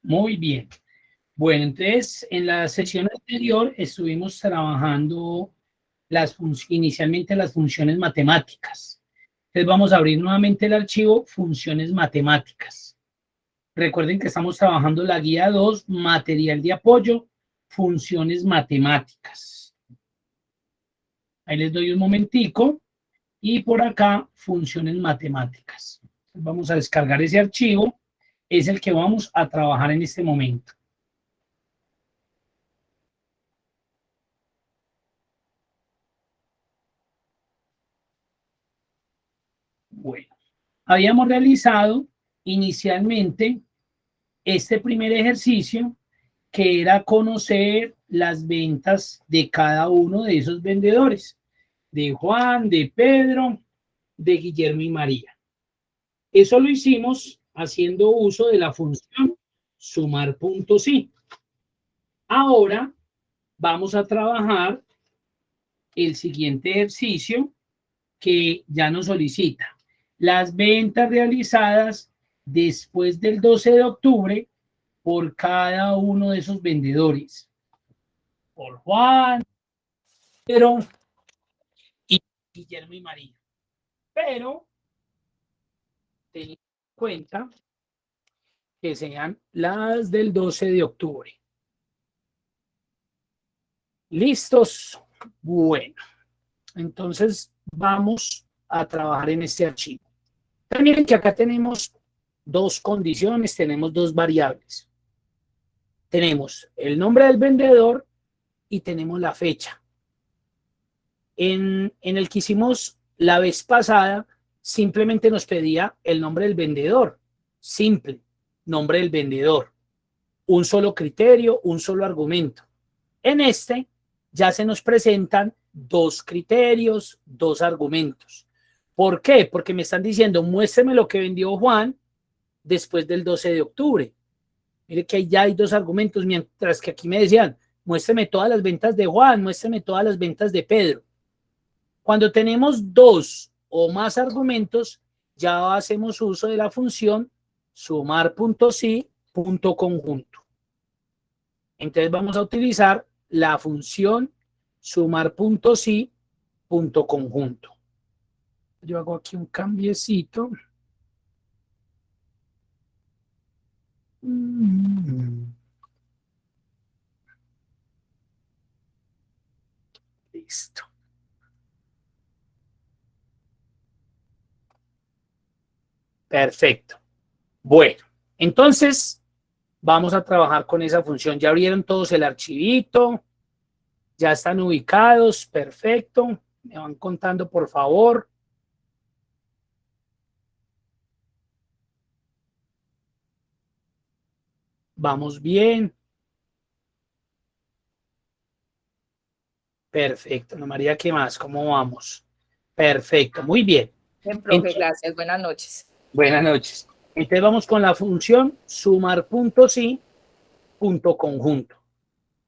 Muy bien. Bueno, entonces en la sesión anterior estuvimos trabajando inicialmente las funciones matemáticas. Entonces vamos a abrir nuevamente el archivo funciones matemáticas. Recuerden que estamos trabajando la guía 2, material de apoyo, funciones matemáticas. Ahí les doy un momentico y por acá funciones matemáticas. Vamos a descargar ese archivo, es el que vamos a trabajar en este momento. Bueno, habíamos realizado inicialmente este primer ejercicio que era conocer las ventas de cada uno de esos vendedores, de Juan, de Pedro, de Guillermo y María. Eso lo hicimos haciendo uso de la función sumar puntos y. Ahora vamos a trabajar el siguiente ejercicio que ya nos solicita. Las ventas realizadas después del 12 de octubre por cada uno de esos vendedores. Por Juan, Pedro y Guillermo y María. Pero ten en cuenta que sean las del 12 de octubre. ¿Listos? Bueno, entonces vamos a trabajar en este archivo. Pero miren que acá tenemos dos condiciones, tenemos dos variables. Tenemos el nombre del vendedor y tenemos la fecha. En el que hicimos la vez pasada, simplemente nos pedía el nombre del vendedor. Simple, nombre del vendedor. Un solo criterio, un solo argumento. En este ya se nos presentan dos criterios, dos argumentos. ¿Por qué? Porque me están diciendo, muéstreme lo que vendió Juan después del 12 de octubre. Mire que ya hay dos argumentos, mientras que aquí me decían, muéstreme todas las ventas de Juan, muéstreme todas las ventas de Pedro. Cuando tenemos dos o más argumentos, ya hacemos uso de la función sumar puntos y punto conjunto. Entonces vamos a utilizar la función sumar puntos y punto conjunto. Yo hago aquí un cambiecito. Listo. Perfecto. Bueno, entonces vamos a trabajar con esa función. Ya abrieron todos el archivito, ya están ubicados, perfecto. Me van contando, por favor. Vamos bien. Perfecto. Ana María, ¿qué más? ¿Cómo vamos? Perfecto, muy bien. Bien, profe, entonces, gracias. Buenas noches. Buenas noches. Entonces vamos con la función sumar puntos y punto conjunto.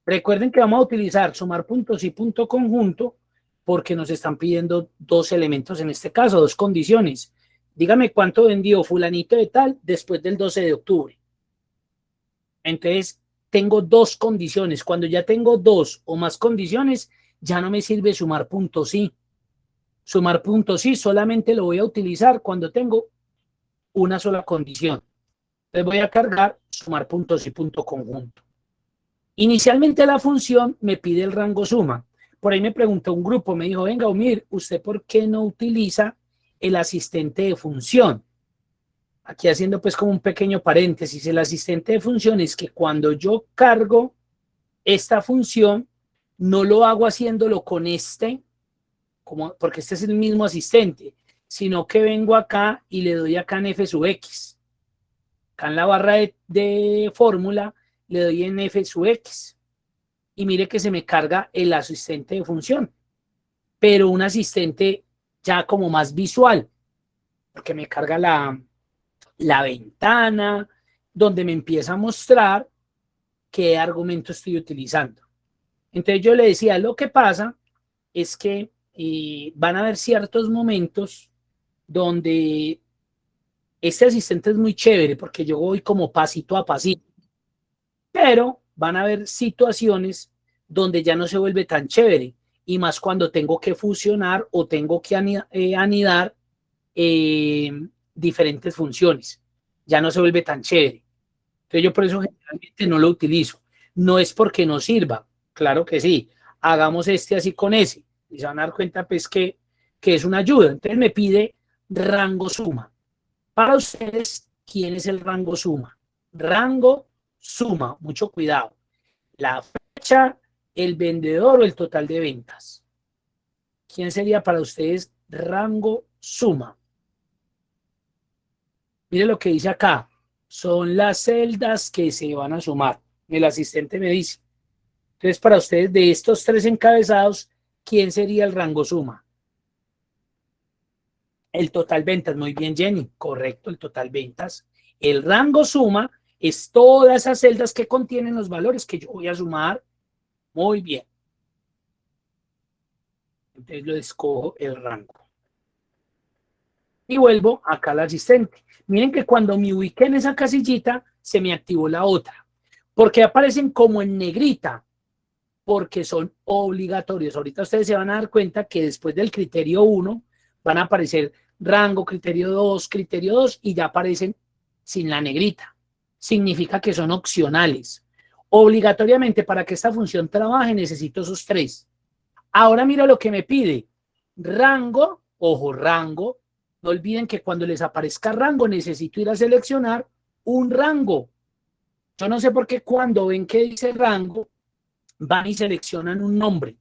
Recuerden que vamos a utilizar sumar puntos y punto conjunto porque nos están pidiendo dos elementos en este caso, dos condiciones. Dígame cuánto vendió fulanito de tal después del 12 de octubre. Entonces, tengo dos condiciones. Cuando ya tengo dos o más condiciones, ya no me sirve sumar puntos y. Sumar puntos y solamente lo voy a utilizar cuando tengo una sola condición. Entonces voy a cargar sumar puntos y punto conjunto. Inicialmente la función me pide el rango suma. Por ahí me preguntó un grupo, me dijo, venga, Omir, ¿usted por qué no utiliza el asistente de función? Aquí haciendo pues como un pequeño paréntesis, el asistente de función es que cuando yo cargo esta función, no lo hago haciéndolo con porque este es el mismo asistente, sino que vengo acá y le doy acá en f sub x. Acá en la barra de fórmula le doy en f sub x. Y mire que se me carga el asistente de función, pero un asistente ya como más visual, porque me carga la ventana, donde me empieza a mostrar qué argumento estoy utilizando. Entonces yo le decía, lo que pasa es que van a haber ciertos momentos donde este asistente es muy chévere, porque yo voy como pasito a pasito. pero van a haber situaciones donde ya no se vuelve tan chévere, y más cuando tengo que fusionar o tengo que anidar diferentes funciones. Ya no se vuelve tan chévere. Entonces yo por eso generalmente no lo utilizo. No es porque no sirva, claro que sí. Hagamos este así con ese. Y se van a dar cuenta pues que es una ayuda. Entonces me pide rango suma. Para ustedes, ¿quién es el rango suma? Rango suma, mucho cuidado. La fecha, el vendedor o el total de ventas. ¿Quién sería para ustedes rango suma? Mire lo que dice acá. Son las celdas que se van a sumar. El asistente me dice. Entonces, para ustedes, de estos tres encabezados, ¿quién sería el rango suma? El total ventas. Muy bien, Jenny. Correcto, el total ventas. El rango suma es todas esas celdas que contienen los valores que yo voy a sumar. Muy bien. Entonces, lo escojo el rango. Y vuelvo acá al asistente. Miren que cuando me ubiqué en esa casillita, se me activó la otra. Porque aparecen como en negrita, porque son obligatorios. Ahorita ustedes se van a dar cuenta que después del criterio 1 van a aparecer rango, criterio 2, y ya aparecen sin la negrita. Significa que son opcionales. Obligatoriamente, para que esta función trabaje, necesito esos tres. Ahora mira lo que me pide. Rango, ojo, rango. No olviden que cuando les aparezca rango, necesito ir a seleccionar un rango. Yo no sé por qué cuando ven que dice rango, van y seleccionan un nombre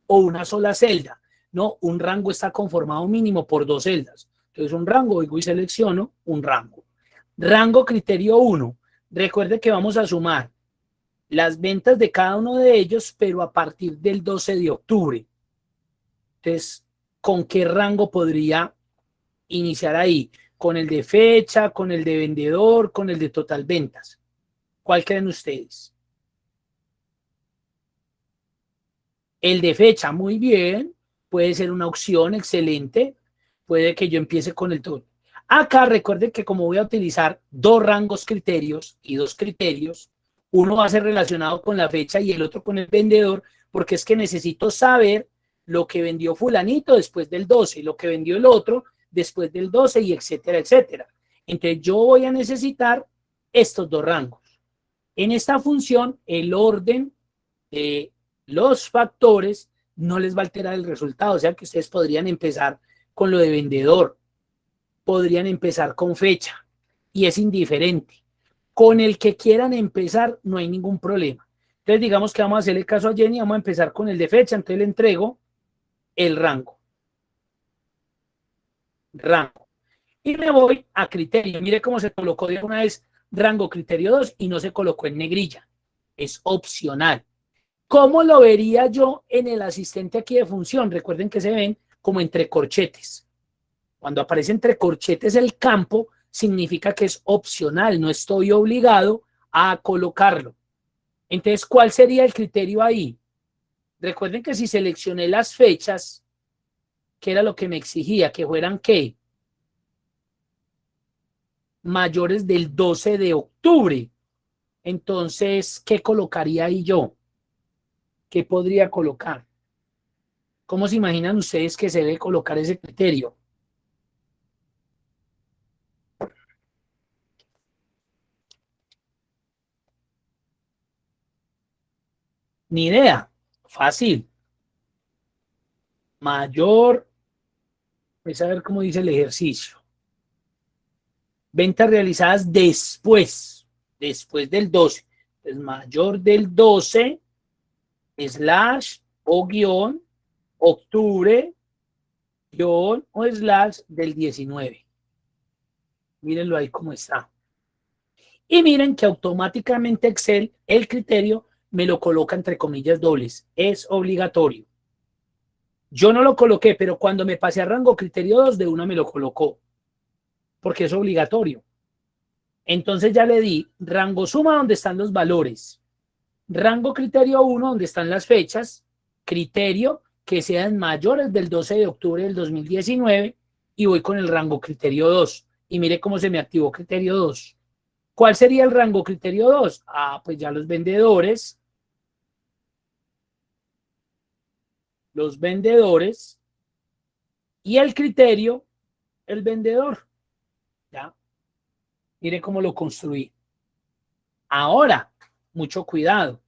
o una sola celda. No, un rango está conformado mínimo por dos celdas. Entonces, un rango, digo y selecciono un rango. Rango criterio 1. Recuerde que vamos a sumar las ventas de cada uno de ellos, pero a partir del 12 de octubre. Entonces, ¿con qué rango podría iniciar ahí? ¿Con el de fecha, con el de vendedor, con el de total ventas? ¿Cuál creen ustedes? El de fecha, muy bien. Puede ser una opción excelente. Puede que yo empiece con el todo. Acá recuerden que como voy a utilizar dos rangos criterios y dos criterios, uno va a ser relacionado con la fecha y el otro con el vendedor, porque es que necesito saber lo que vendió fulanito después del 12, lo que vendió el otro después del 12 y etcétera, etcétera. Entonces yo voy a necesitar estos dos rangos. En esta función, el orden de los factores no les va a alterar el resultado, o sea que ustedes podrían empezar con lo de vendedor, podrían empezar con fecha y es indiferente. Con el que quieran empezar no hay ningún problema. Entonces digamos que vamos a hacerle caso a Jenny, vamos a empezar con el de fecha, entonces le entrego el rango. Y me voy a criterio. Mire cómo se colocó de una vez rango criterio 2 y no se colocó en negrilla. Es opcional. ¿Cómo lo vería yo en el asistente aquí de función? Recuerden que se ven como entre corchetes. Cuando aparece entre corchetes el campo, significa que es opcional, no estoy obligado a colocarlo. Entonces, ¿cuál sería el criterio ahí? Recuerden que si seleccioné las fechas, que era lo que me exigía, que fueran ¿qué? Mayores del 12 de octubre. Entonces, ¿qué colocaría ahí yo? ¿Qué podría colocar? ¿Cómo se imaginan ustedes que se debe colocar ese criterio? Ni idea. Fácil. Mayor. Voy a ver cómo dice el ejercicio. Ventas realizadas después del 12. Es mayor del 12, slash o guión, octubre, guión o slash del 19. Mírenlo ahí cómo está. Y miren que automáticamente Excel, el criterio, me lo coloca entre comillas dobles. Es obligatorio. Yo no lo coloqué, pero cuando me pasé a rango criterio 2, de una me lo colocó. Porque es obligatorio. Entonces ya le di rango suma donde están los valores. Rango criterio 1 donde están las fechas. Criterio que sean mayores del 12 de octubre del 2019 y voy con el rango criterio 2. Y mire cómo se me activó criterio 2. ¿Cuál sería el rango criterio 2? Ah, pues ya los vendedores y el criterio, el vendedor. ¿Ya? Mire cómo lo construí. Ahora, mucho cuidado.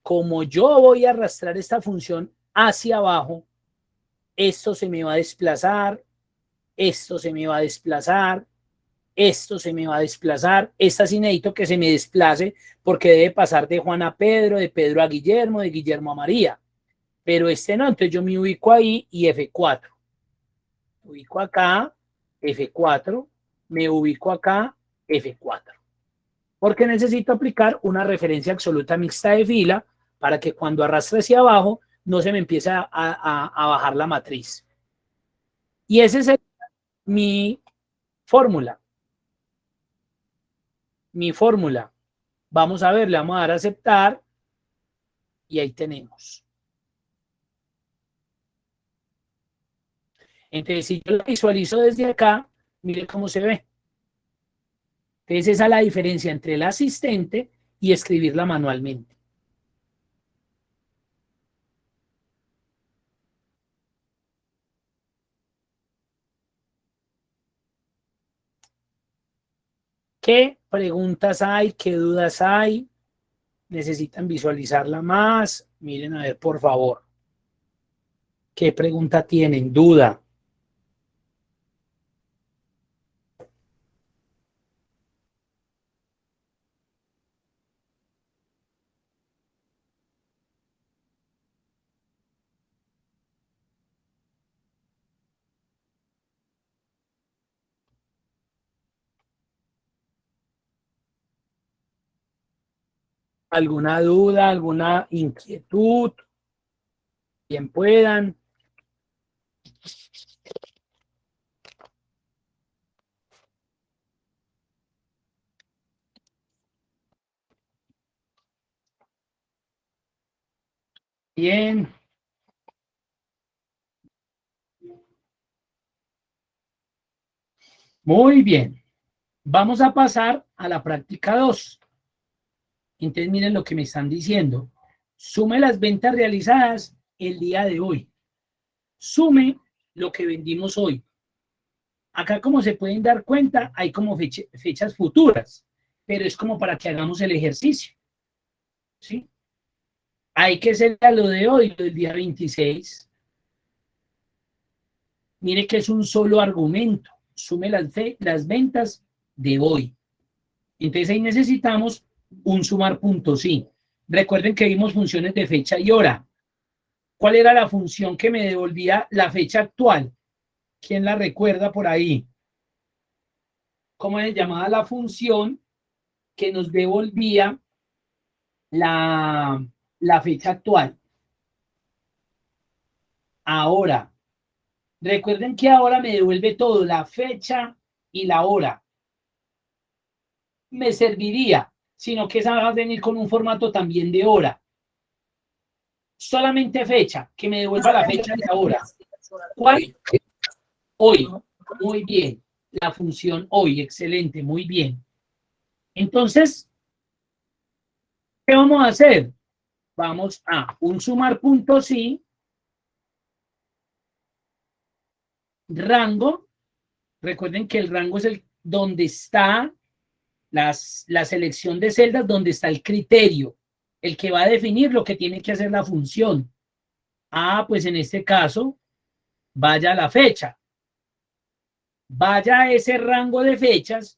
Como yo voy a arrastrar esta función hacia abajo, esto se me va a desplazar, esto se me va a desplazar, esto se me va a desplazar, esta sí necesito que se me desplace porque debe pasar de Juan a Pedro, de Pedro a Guillermo, de Guillermo a María, pero este no, entonces yo me ubico ahí y F4, me ubico acá, F4, me ubico acá, F4, porque necesito aplicar una referencia absoluta mixta de fila para que cuando arrastre hacia abajo no se me empiece a bajar la matriz. Y esa es mi fórmula. Mi fórmula. Vamos a ver, le vamos a dar a aceptar y ahí tenemos. Entonces, si yo la visualizo desde acá, mire cómo se ve. Entonces, esa es la diferencia entre el asistente y escribirla manualmente. ¿Qué preguntas hay? ¿Qué dudas hay? ¿Necesitan visualizarla más? Miren a ver, por favor. ¿Qué pregunta tienen? ¿Duda? ¿Alguna duda? ¿Alguna inquietud? Bien puedan. Bien. Muy bien. Vamos a pasar a la práctica 2. Entonces miren lo que me están diciendo. Sume las ventas realizadas el día de hoy. Sume lo que vendimos hoy. Acá, como se pueden dar cuenta, hay como fechas futuras, pero es como para que hagamos el ejercicio. ¿Sí? Hay que ser a lo de hoy, lo del día 26. Mire que es un solo argumento. Sume las ventas de hoy. Entonces ahí necesitamos un sumar punto sí. Recuerden que vimos funciones de fecha y hora. ¿Cuál era la función que me devolvía la fecha actual? ¿Quién la recuerda por ahí? ¿Cómo se llamaba la función que nos devolvía la fecha actual? Ahora. Recuerden que ahora me devuelve todo, la fecha y la hora. Me serviría, sino que esa va a venir con un formato también de hora. Solamente fecha, que me devuelva la fecha y la hora. ¿Cuál? Hoy. Muy bien. La función hoy, excelente, muy bien. Entonces, ¿qué vamos a hacer? Vamos a un sumar punto sí, rango. Recuerden que el rango es el donde está la selección de celdas, donde está el criterio, el que va a definir lo que tiene que hacer la función. Ah, pues en este caso, vaya a la fecha. Vaya a ese rango de fechas,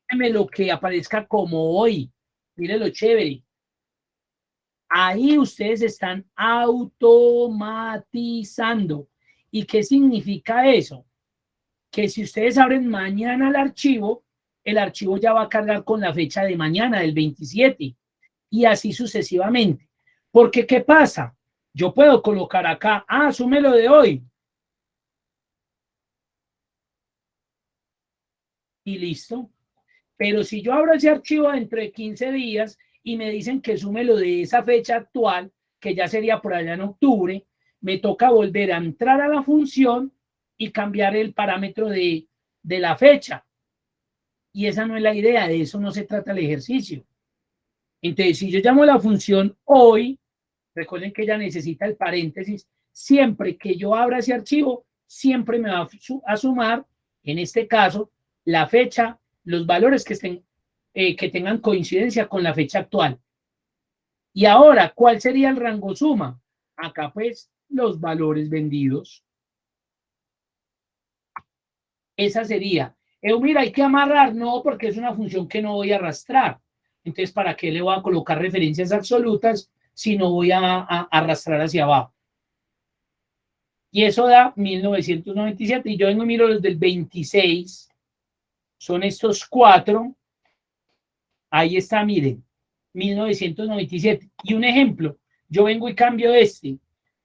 dígame lo que aparezca como hoy. Mire lo chévere. Ahí ustedes están automatizando. ¿Y qué significa eso? Que si ustedes abren mañana el archivo ya va a cargar con la fecha de mañana, del 27, y así sucesivamente. Porque, ¿qué pasa? Yo puedo colocar acá, súmelo de hoy. Y listo. Pero si yo abro ese archivo dentro de 15 días y me dicen que súmelo de esa fecha actual, que ya sería por allá en octubre, me toca volver a entrar a la función y cambiar el parámetro de la fecha. Y esa no es la idea, de eso no se trata el ejercicio. Entonces, si yo llamo la función hoy, recuerden que ella necesita el paréntesis, siempre que yo abra ese archivo, siempre me va a sumar, en este caso, la fecha, los valores que tengan coincidencia con la fecha actual. Y ahora, ¿cuál sería el rango suma? Acá, pues, los valores vendidos. Esa sería. Mira, hay que amarrar, no, porque es una función que no voy a arrastrar. Entonces, ¿para qué le voy a colocar referencias absolutas si no voy a arrastrar hacia abajo? Y eso da 1997. Y yo vengo y miro los del 26. Son estos 4. Ahí está, miren, 1997. Y un ejemplo, yo vengo y cambio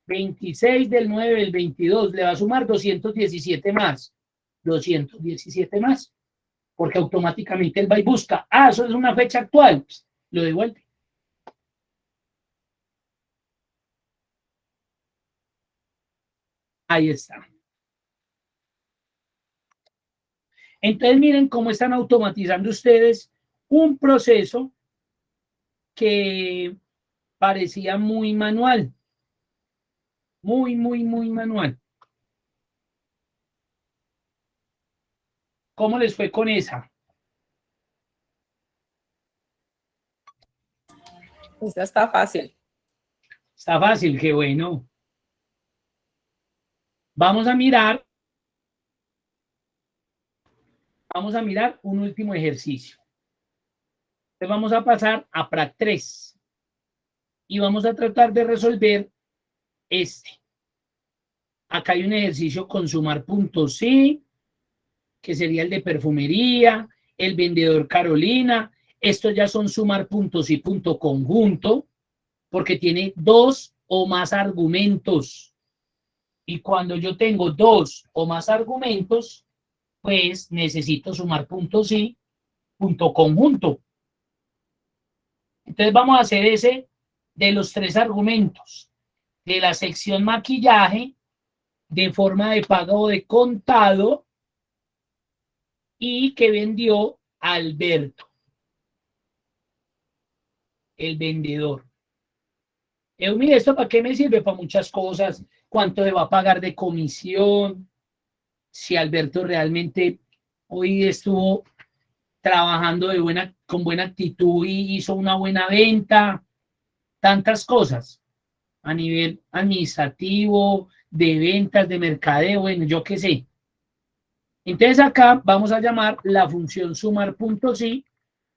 26 del 9 del 22, le va a sumar 217 más. 217 más. Porque automáticamente él va y busca. Eso es una fecha actual. Lo devuelve. Ahí está. Entonces miren cómo están automatizando ustedes un proceso que parecía muy manual. Muy manual. ¿Cómo les fue con esa? Esta está fácil. Está fácil, qué bueno. Vamos a mirar un último ejercicio. Entonces vamos a pasar a PRAC 3 y vamos a tratar de resolver este. Acá hay un ejercicio con sumar puntos sí, que sería el de perfumería, el vendedor Carolina. Estos ya son sumar puntos y punto conjunto, porque tiene 2 o más argumentos. Y cuando yo tengo 2 o más argumentos, pues necesito sumar puntos y punto conjunto. Entonces vamos a hacer ese de los 3 argumentos. De la sección maquillaje, de forma de pago de contado, y que vendió Alberto, el vendedor. Mire, ¿esto para qué me sirve? Para muchas cosas. ¿Cuánto le va a pagar de comisión? Si Alberto realmente hoy estuvo trabajando con buena actitud y hizo una buena venta. Tantas cosas a nivel administrativo, de ventas, de mercadeo, bueno, yo qué sé. Entonces acá vamos a llamar la función sumar puntos y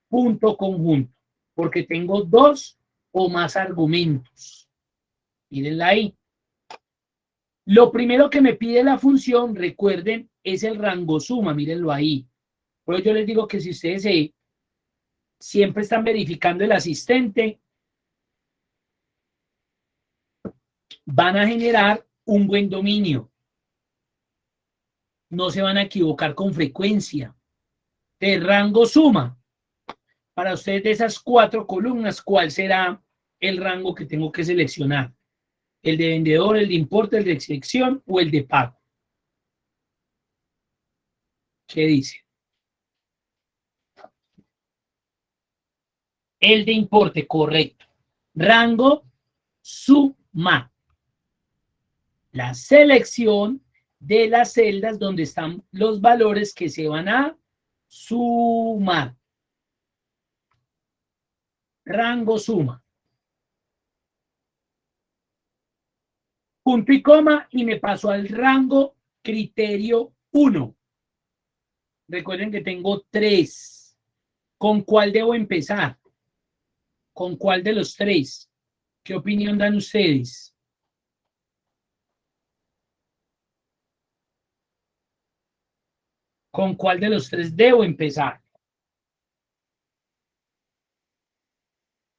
punto conjunto, porque tengo 2 o más argumentos. Mírenla ahí. Lo primero que me pide la función, recuerden, es el rango suma, mírenlo ahí. Pero yo les digo que si ustedes siempre están verificando el asistente, van a generar un buen dominio. No se van a equivocar con frecuencia. De rango suma. Para ustedes de esas 4 columnas, ¿cuál será el rango que tengo que seleccionar? ¿El de vendedor, el de importe, el de sección o el de pago? ¿Qué dice? El de importe, correcto. Rango suma. La selección de las celdas donde están los valores que se van a sumar. Rango suma. Punto y coma y me paso al rango criterio 1. Recuerden que tengo 3. ¿Con cuál debo empezar? ¿Con cuál de los 3? ¿Qué opinión dan ustedes? ¿Con cuál de los 3 debo empezar?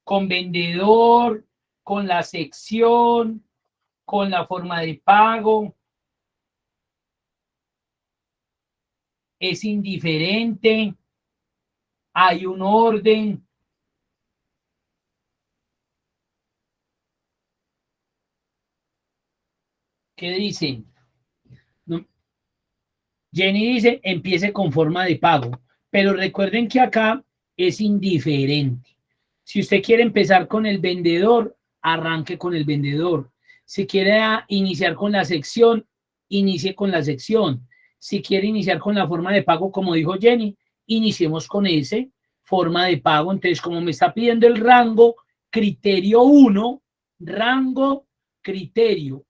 ¿Con vendedor? ¿Con la sección? ¿Con la forma de pago? ¿Es indiferente? ¿Hay un orden? ¿Qué dicen? Jenny dice, empiece con forma de pago. Pero recuerden que acá es indiferente. Si usted quiere empezar con el vendedor, arranque con el vendedor. Si quiere iniciar con la sección, inicie con la sección. Si quiere iniciar con la forma de pago, como dijo Jenny, iniciemos con ese forma de pago. Entonces, como me está pidiendo el rango, criterio 1, rango, criterio.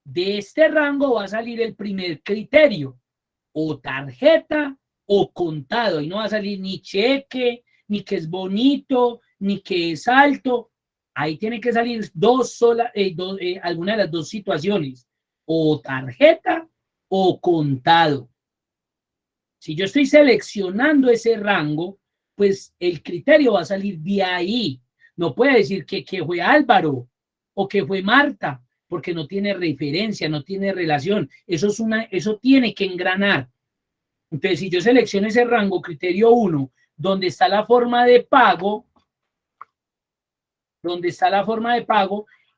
De este rango va a salir el primer criterio, o tarjeta o contado. Ahí no va a salir ni cheque, ni que es bonito, ni que es alto. Ahí tiene que salir alguna de las dos situaciones, o tarjeta o contado. Si yo estoy seleccionando ese rango, pues el criterio va a salir de ahí. No puede decir que fue Álvaro o que fue Marta, porque no tiene referencia, no tiene relación. Eso tiene que engranar. Entonces, si yo selecciono ese rango, criterio 1, donde está la forma de pago,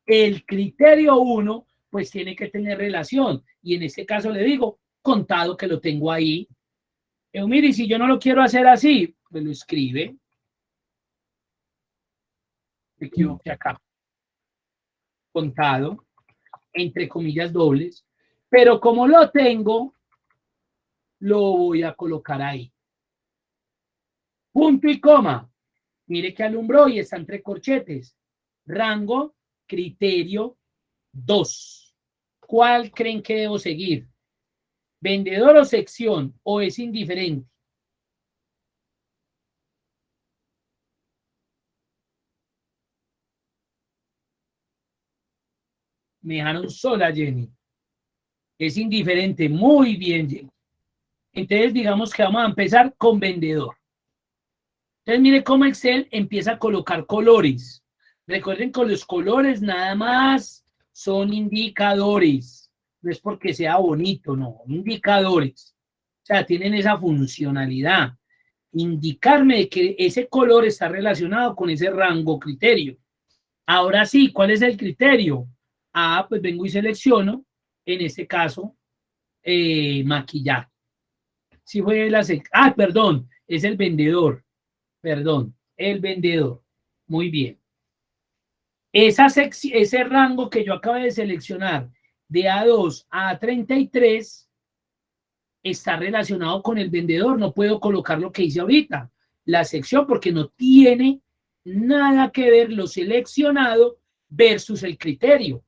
el criterio 1, pues tiene que tener relación. Y en este caso le digo, contado, que lo tengo ahí. Mire, si yo no lo quiero hacer así, pues lo escribe. Me equivoqué acá. Contado, entre comillas dobles. Pero como lo tengo, lo voy a colocar ahí. Punto y coma. Mire que alumbró y está entre corchetes. Rango, criterio 2. ¿Cuál creen que debo seguir? ¿Vendedor o sección? ¿O es indiferente? Me dejaron sola, Jenny. Es indiferente. Muy bien, Jenny. Entonces, digamos que vamos a empezar con vendedor. Entonces, mire cómo Excel empieza a colocar colores. Recuerden que los colores nada más son indicadores. No es porque sea bonito, no. Indicadores. O sea, tienen esa funcionalidad. Indicarme que ese color está relacionado con ese rango criterio. Ahora sí, ¿cuál es el criterio? Pues vengo y selecciono, en este caso, maquillaje. Si fue perdón, es el vendedor. Perdón, el vendedor. Muy bien. Ese rango que yo acabo de seleccionar de A2 a A33 está relacionado con el vendedor. No puedo colocar lo que hice ahorita, la sección, porque no tiene nada que ver lo seleccionado versus el criterio.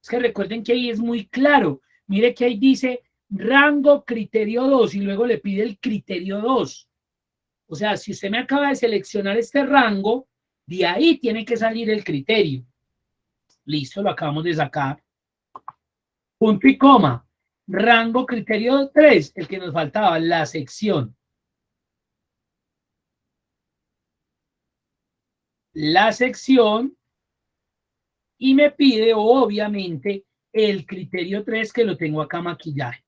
Es que recuerden que ahí es muy claro. Mire que ahí dice rango criterio 2 y luego le pide el criterio 2. O sea, si usted me acaba de seleccionar este rango, de ahí tiene que salir el criterio. Listo, lo acabamos de sacar. Punto y coma. Rango criterio 3, el que nos faltaba, la sección. La sección y me pide, obviamente, el criterio 3 que lo tengo acá, maquillaje.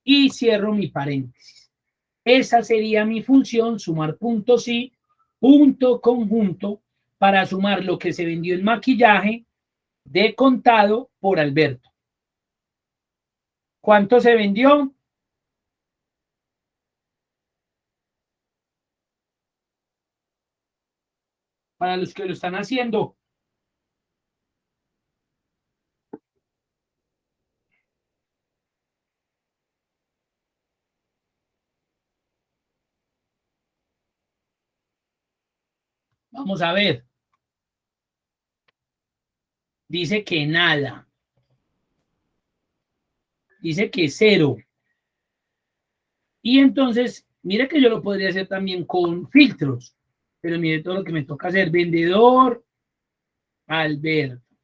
Y cierro mi paréntesis. Esa sería mi función, sumar puntos y punto conjunto para sumar lo que se vendió en maquillaje de contado por Alberto. ¿Cuánto se vendió? Para los que lo están haciendo. Vamos a ver. Dice que nada. Dice que 0. Y entonces, mire que yo lo podría hacer también con filtros. Pero mire todo lo que me toca hacer. Vendedor, Alberto.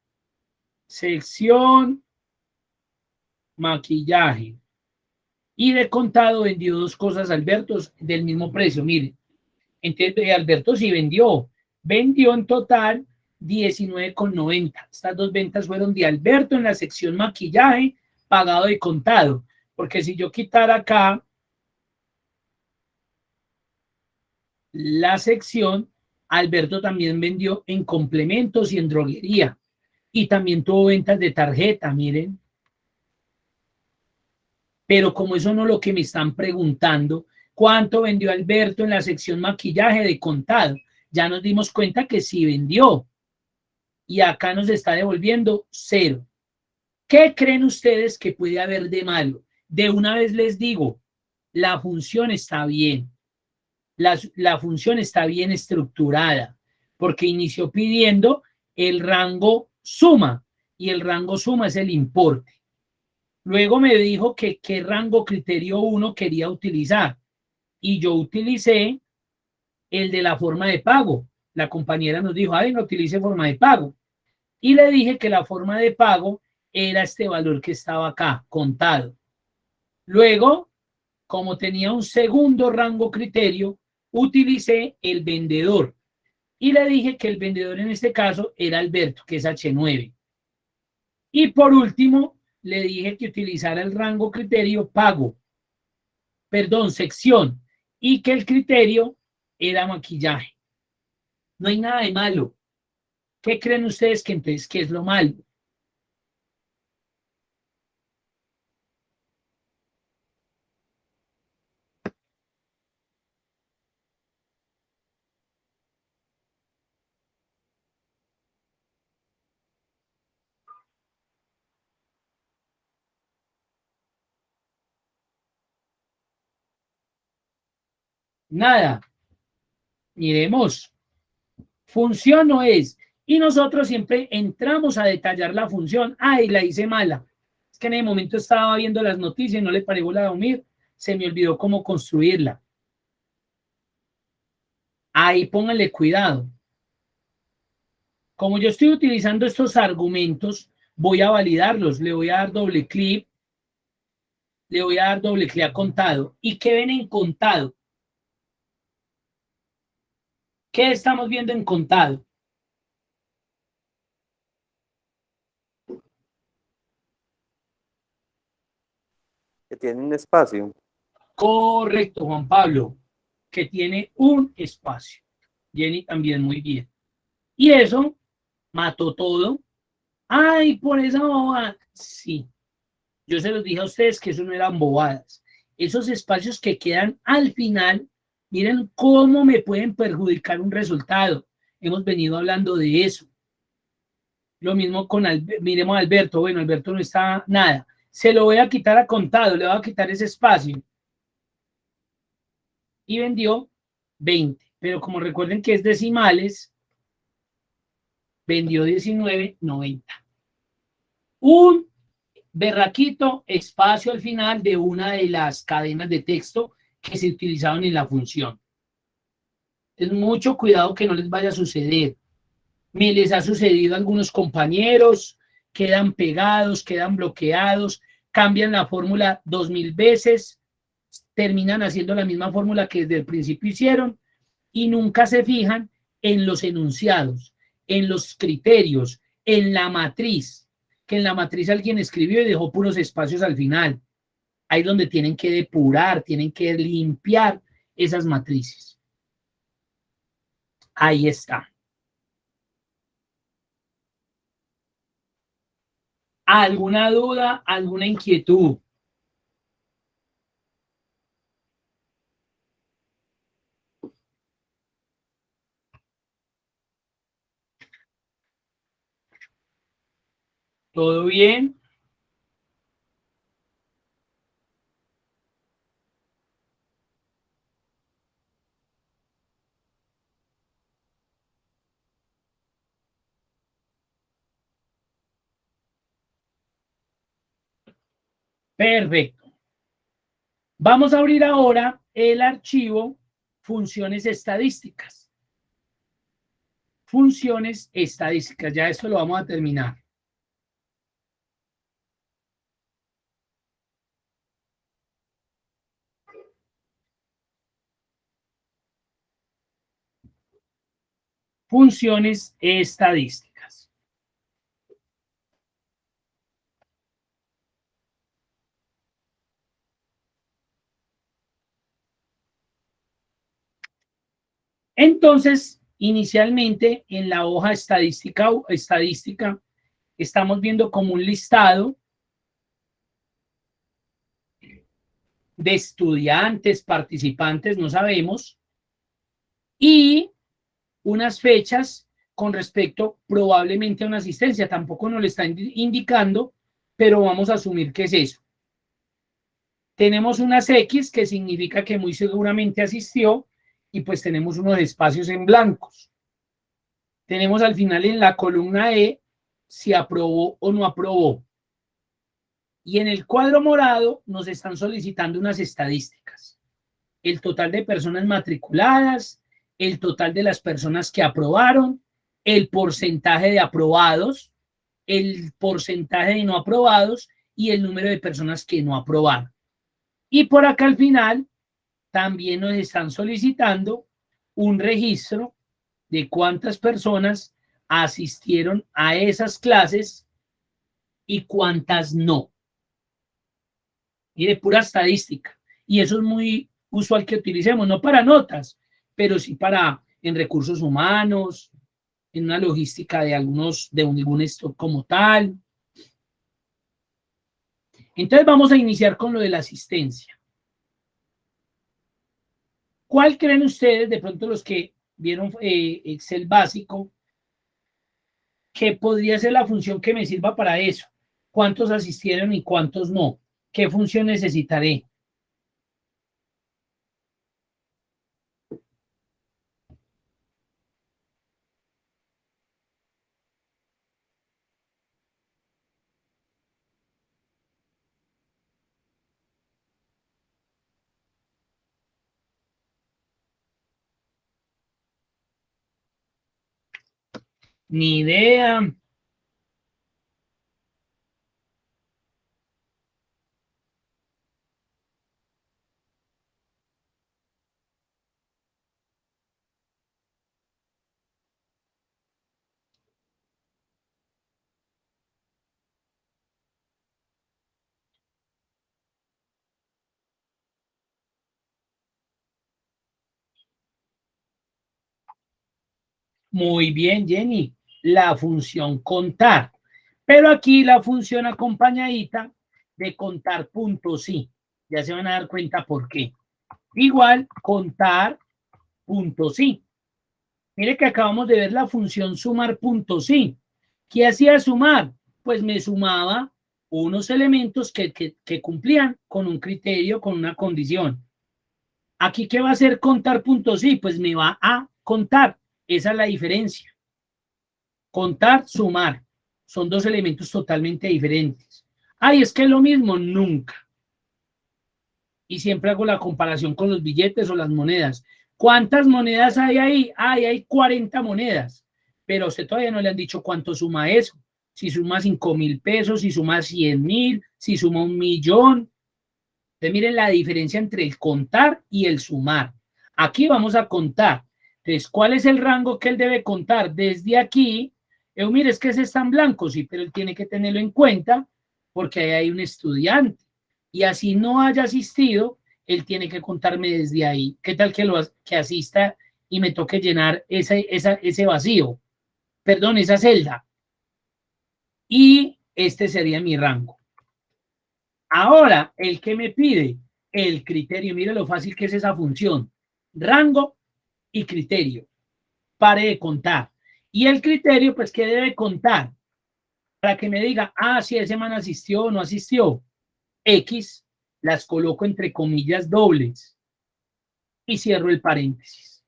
Sección, maquillaje. Y de contado vendió 2 cosas Alberto del mismo precio. Mire, entonces Alberto sí vendió. Vendió en total 19,90. Estas 2 ventas fueron de Alberto en la sección maquillaje, pagado de contado. Porque si yo quitara acá la sección, Alberto también vendió en complementos y en droguería. Y también tuvo ventas de tarjeta, miren. Pero como eso no es lo que me están preguntando, ¿Cuánto vendió Alberto en la sección maquillaje de contado? Ya nos dimos cuenta que sí vendió. Y acá nos está devolviendo 0. ¿Qué creen ustedes que puede haber de malo? De una vez les digo, la función está bien. La función está bien estructurada porque inició pidiendo el rango suma y el rango suma es el importe. Luego me dijo que qué rango criterio 1 quería utilizar y yo utilicé el de la forma de pago. La compañera nos dijo, no utilice forma de pago. Y le dije que la forma de pago era este valor que estaba acá, contado. Luego, como tenía un segundo rango criterio, utilicé el vendedor. Y le dije que el vendedor en este caso era Alberto, que es H9. Y por último, le dije que utilizara el rango criterio pago, perdón, sección, y que el criterio era maquillaje. No hay nada de malo. ¿Qué creen ustedes que entonces qué es lo malo? Nada. Miremos. Función no es. Y nosotros siempre entramos a detallar la función. Ay, la hice mala. Es que en el momento estaba viendo las noticias y no le paré bola a dormir. Se me olvidó cómo construirla. Ahí pónganle cuidado. Como yo estoy utilizando estos argumentos, voy a validarlos. Le voy a dar doble clic. Le voy a dar doble clic a contado. ¿Y qué ven en contado? ¿Qué estamos viendo en contado? Que tiene un espacio. Correcto, Juan Pablo, que tiene un espacio. Jenny también, muy bien. Y eso mató todo. Ay, por esa bobada. Sí, yo se los dije a ustedes que eso no eran bobadas. Esos espacios que quedan al final, miren cómo me pueden perjudicar un resultado. Hemos venido hablando de eso. Lo mismo con, miremos a Alberto. Bueno, Alberto no está nada. Se lo voy a quitar a contado, le voy a quitar ese espacio. Y vendió 20. Pero como recuerden que es decimales, vendió 19.90. Un berraquito espacio al final de una de las cadenas de texto que se utilizaban en la función. Es mucho cuidado que no les vaya a suceder. Me les ha sucedido a algunos compañeros, quedan pegados, quedan bloqueados, cambian la fórmula 2000 veces, terminan haciendo la misma fórmula que desde el principio hicieron y nunca se fijan en los enunciados, en los criterios, en la matriz, que en la matriz alguien escribió y dejó puros espacios al final. Ahí donde tienen que depurar, tienen que limpiar esas matrices. Ahí está. ¿Alguna duda, alguna inquietud? ¿Todo bien? Perfecto. Vamos a abrir ahora el archivo funciones estadísticas. Funciones estadísticas. Ya esto lo vamos a terminar. Funciones estadísticas. Entonces, inicialmente en la hoja estadística estamos viendo como un listado de estudiantes, participantes, no sabemos, y unas fechas con respecto probablemente a una asistencia. Tampoco nos lo está indicando, pero vamos a asumir que es eso. Tenemos unas X, que significa que muy seguramente asistió, y pues tenemos unos espacios en blancos. Tenemos al final en la columna E si aprobó o no aprobó. Y en el cuadro morado nos están solicitando unas estadísticas. El total de personas matriculadas, el total de las personas que aprobaron, el porcentaje de aprobados, el porcentaje de no aprobados y el número de personas que no aprobaron. Y por acá al final también nos están solicitando un registro de cuántas personas asistieron a esas clases y cuántas no. Y de pura estadística. Y eso es muy usual que utilicemos, no para notas, pero sí para en recursos humanos, en una logística de algún stock como tal. Entonces vamos a iniciar con lo de la asistencia. ¿Cuál creen ustedes, de pronto los que vieron Excel básico, que podría ser la función que me sirva para eso? ¿Cuántos asistieron y cuántos no? ¿Qué función necesitaré? Ni idea. Muy bien, Jenny. La función contar. Pero aquí la función acompañadita de contar puntos sí. Ya se van a dar cuenta por qué. Igual contar puntos sí. Mire que acabamos de ver la función sumar puntos sí. ¿Qué hacía sumar? Pues me sumaba unos elementos que cumplían con un criterio, con una condición. Aquí, ¿qué va a hacer contar puntos sí? Pues me va a contar. Esa es la diferencia. Contar, sumar. Son dos elementos totalmente diferentes. Ay, es que es lo mismo, nunca. Y siempre hago la comparación con los billetes o las monedas. ¿Cuántas monedas hay ahí? Ay, hay 40 monedas. Pero a usted todavía no le han dicho cuánto suma eso. Si suma 5,000 pesos, si suma 100,000, si suma 1,000,000. Entonces miren la diferencia entre el contar y el sumar. Aquí vamos a contar. Entonces, ¿cuál es el rango que él debe contar? Desde aquí, mire, es que ese está en blanco, sí, pero él tiene que tenerlo en cuenta porque ahí hay un estudiante. Y así no haya asistido, él tiene que contarme desde ahí. ¿Qué tal que asista y me toque llenar ese vacío? Perdón, esa celda. Y este sería mi rango. Ahora, el que me pide el criterio, mire lo fácil que es esa función. Rango y criterio. Pare de contar. Y el criterio, pues, ¿qué debe contar? Para que me diga, si ese man asistió o no asistió. X, las coloco entre comillas dobles y cierro el paréntesis.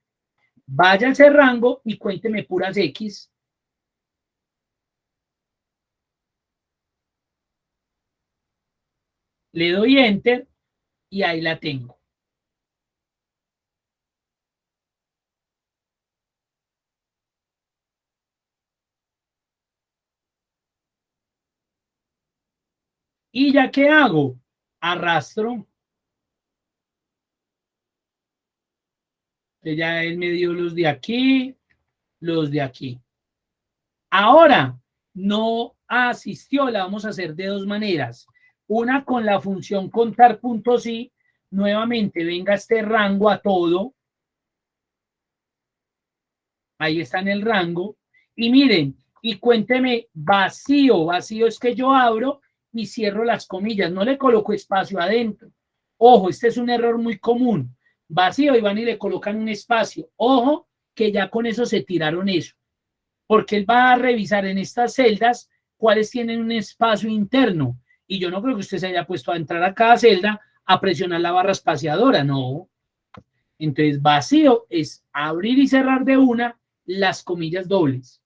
Vaya a ese rango y cuénteme puras X. Le doy enter y ahí la tengo. ¿Y ya qué hago? Arrastro. Ya él me dio los de aquí, los de aquí. Ahora, no asistió, la vamos a hacer de dos maneras. Una con la función contar puntos y nuevamente venga este rango a todo. Ahí está en el rango. Y miren, y cuénteme vacío. Vacío es que yo abro y cierro las comillas. No le coloco espacio adentro. Ojo, este es un error muy común. Vacío y van y le colocan un espacio. Ojo, que ya con eso se tiraron eso. Porque él va a revisar en estas celdas cuáles tienen un espacio interno. Y yo no creo que usted se haya puesto a entrar a cada celda a presionar la barra espaciadora, no. Entonces, vacío es abrir y cerrar de una las comillas dobles.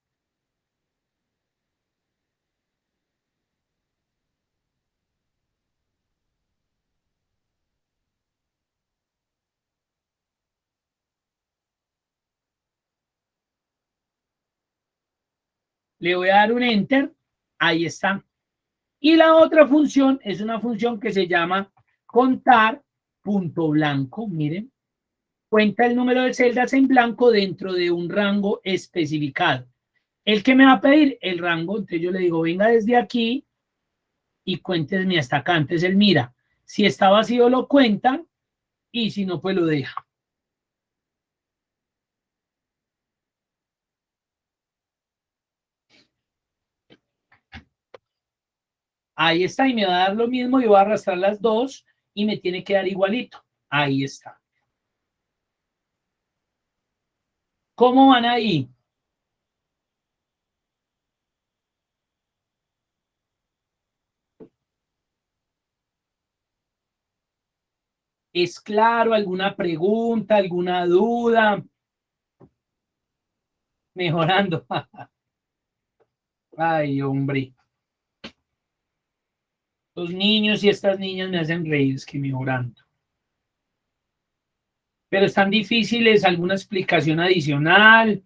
Le voy a dar un enter, ahí está. Y la otra función es una función que se llama contar punto blanco, miren, cuenta el número de celdas en blanco dentro de un rango especificado. El que me va a pedir el rango, entonces yo le digo, venga desde aquí y cuéntesme hasta acá. Entonces él mira, si está vacío lo cuenta y si no, pues lo deja. Ahí está, y me va a dar lo mismo, y voy a arrastrar las dos y me tiene que dar igualito. Ahí está. ¿Cómo van ahí? ¿Es claro? ¿Alguna pregunta? ¿Alguna duda? Mejorando. Ay, hombre. Los niños y estas niñas me hacen reír, es que mejorando. Pero están difíciles, ¿alguna explicación adicional?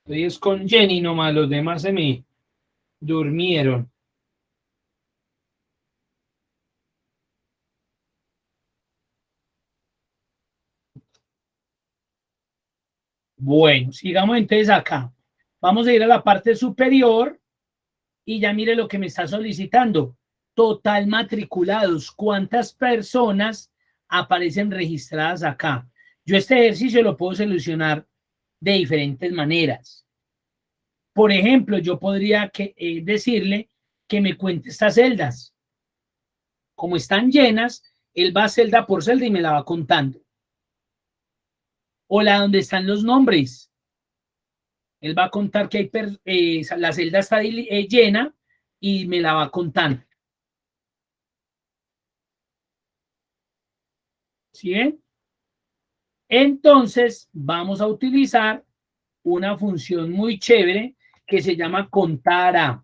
Estoy es con Jenny nomás, los demás se me durmieron. Bueno, sigamos entonces acá. Vamos a ir a la parte superior y ya mire lo que me está solicitando. Total matriculados. ¿Cuántas personas aparecen registradas acá? Yo este ejercicio lo puedo solucionar de diferentes maneras. Por ejemplo, yo podría decirle que me cuente estas celdas. Como están llenas, él va celda por celda y me la va contando. O la donde están los nombres. Él va a contar que la celda está llena y me la va contando. ¿Sí ven? Entonces, vamos a utilizar una función muy chévere que se llama contar.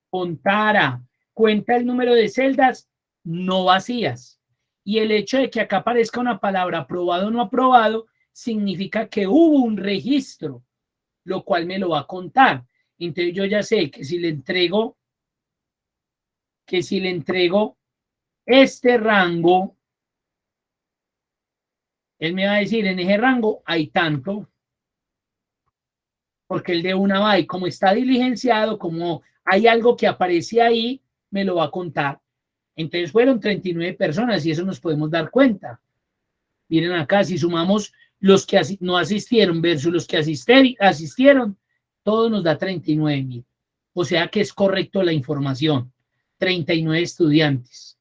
Contar. Cuenta el número de celdas no vacías. Y el hecho de que acá aparezca una palabra aprobado o no aprobado significa que hubo un registro, lo cual me lo va a contar. Entonces yo ya sé que si le entrego este rango, él me va a decir en ese rango hay tanto, porque el de una va y como está diligenciado, como hay algo que aparece ahí, me lo va a contar. Entonces fueron 39 personas y eso nos podemos dar cuenta. Miren acá, si sumamos los que no asistieron versus los que asistieron, todo nos da 39,000. O sea que es correcto la información. 39 estudiantes.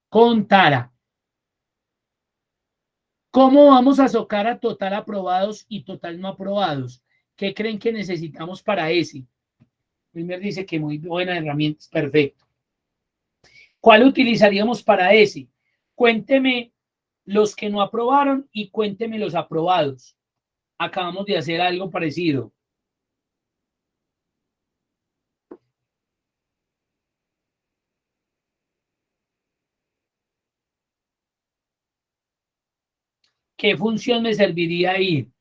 Contara. ¿Cómo vamos a sacar a total aprobados y total no aprobados? ¿Qué creen que necesitamos para ese? Primero dice que muy buena herramienta, perfecto. ¿Cuál utilizaríamos para ese? Cuénteme los que no aprobaron y cuénteme los aprobados. Acabamos de hacer algo parecido. ¿Qué función me serviría ahí?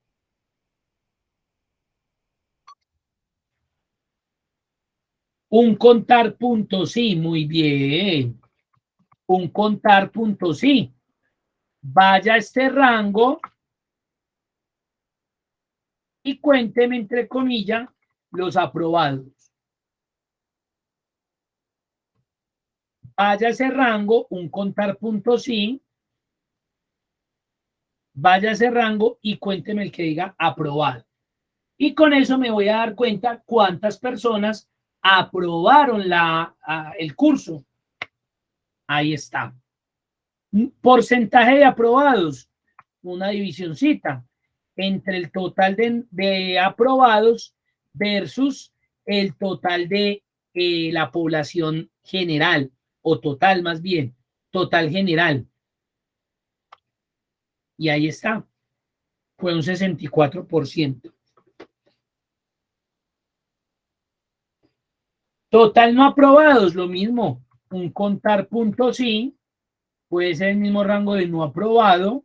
Un contar punto sí, muy bien. Un contar punto sí. Vaya a este rango y cuénteme, entre comillas, los aprobados. Vaya a ese rango, un contar punto sí, vaya a ese rango y cuénteme el que diga aprobado. Y con eso me voy a dar cuenta cuántas personas aprobaron el curso. Ahí está. Porcentaje de aprobados, una divisioncita entre el total de aprobados versus el total de la población general, o total más bien, total general. Y ahí está, fue un 64%. Total no aprobados, lo mismo, un contar punto sí, puede ser el mismo rango de no aprobado,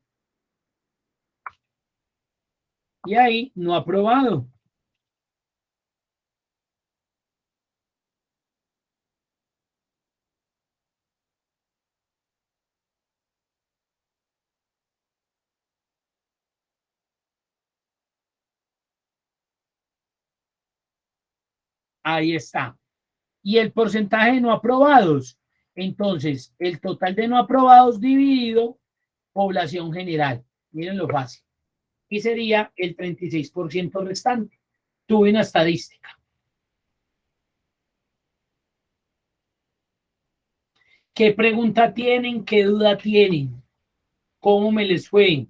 y ahí no aprobado. Ahí está. Y el porcentaje de no aprobados. Entonces, el total de no aprobados dividido población general. Miren lo fácil. Y sería el 36% restante. Tuve una estadística. ¿Qué pregunta tienen? ¿Qué duda tienen? ¿Cómo me les fue?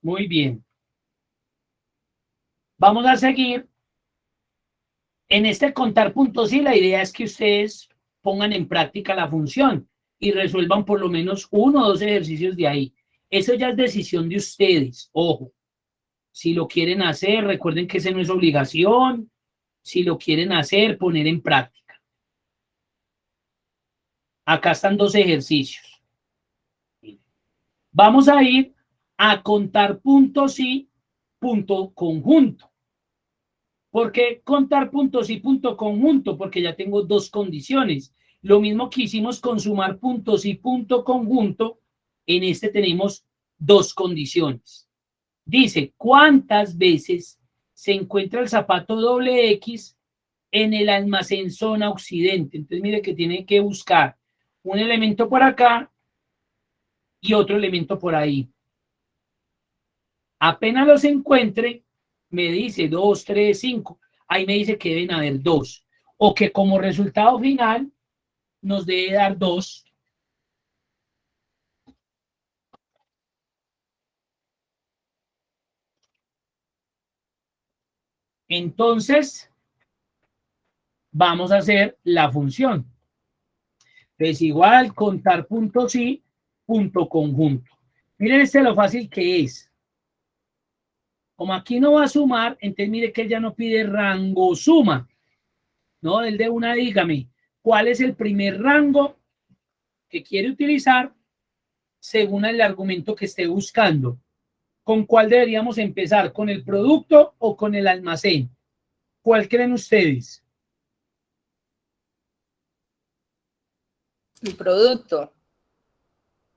Muy bien. Vamos a seguir. En este contar puntos y la idea es que ustedes pongan en práctica la función y resuelvan por lo menos 1 o 2 ejercicios de ahí. Eso ya es decisión de ustedes. Ojo, si lo quieren hacer, recuerden que ese no es obligación. Si lo quieren hacer, poner en práctica. Acá están 2 ejercicios. Vamos a ir a contar puntos y punto conjunto. ¿Por qué contar puntos y punto conjunto? Porque ya tengo 2 condiciones. Lo mismo que hicimos con sumar puntos y punto conjunto, en este tenemos 2 condiciones. Dice, ¿cuántas veces se encuentra el zapato doble X en el almacén zona occidente? Entonces, mire que tiene que buscar un elemento por acá y otro elemento por ahí. Apenas los encuentre, me dice 2, 3, 5. Ahí me dice que deben haber 2. O que como resultado final nos debe dar 2. Entonces, vamos a hacer la función. Es igual contar puntos y punto conjunto. Miren lo fácil que es. Como aquí no va a sumar, entonces mire que él ya no pide rango suma. No, él de una dígame, ¿cuál es el primer rango que quiere utilizar según el argumento que esté buscando? ¿Con cuál deberíamos empezar? ¿Con el producto o con el almacén? ¿Cuál creen ustedes? El producto.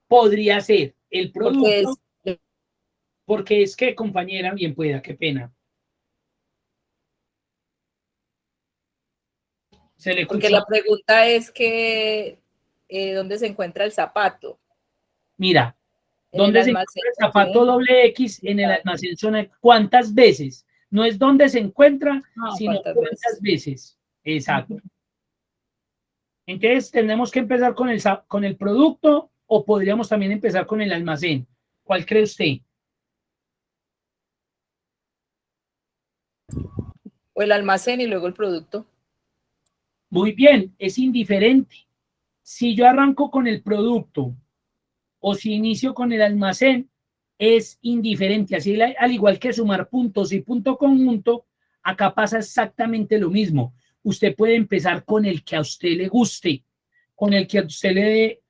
Podría ser el Porque producto, porque es que, compañera, bien pueda, qué pena. Se le porque escuchó. la pregunta es que ¿dónde se encuentra el zapato? Mira, En el ¿dónde se almacén. encuentra el zapato ¿Sí? doble X en el almacén zona? ¿Cuántas veces? No es dónde se encuentra, sino cuántas veces. Exacto. Entonces, ¿tenemos que empezar con el producto o podríamos también empezar con el almacén? ¿Cuál cree usted? O el almacén y luego el producto. Muy bien, es indiferente. Si yo arranco con el producto o si inicio con el almacén, es indiferente. Así, al igual que sumar puntos y punto conjunto, acá pasa exactamente lo mismo. Usted puede empezar con el que a usted le guste, con el que a usted le dé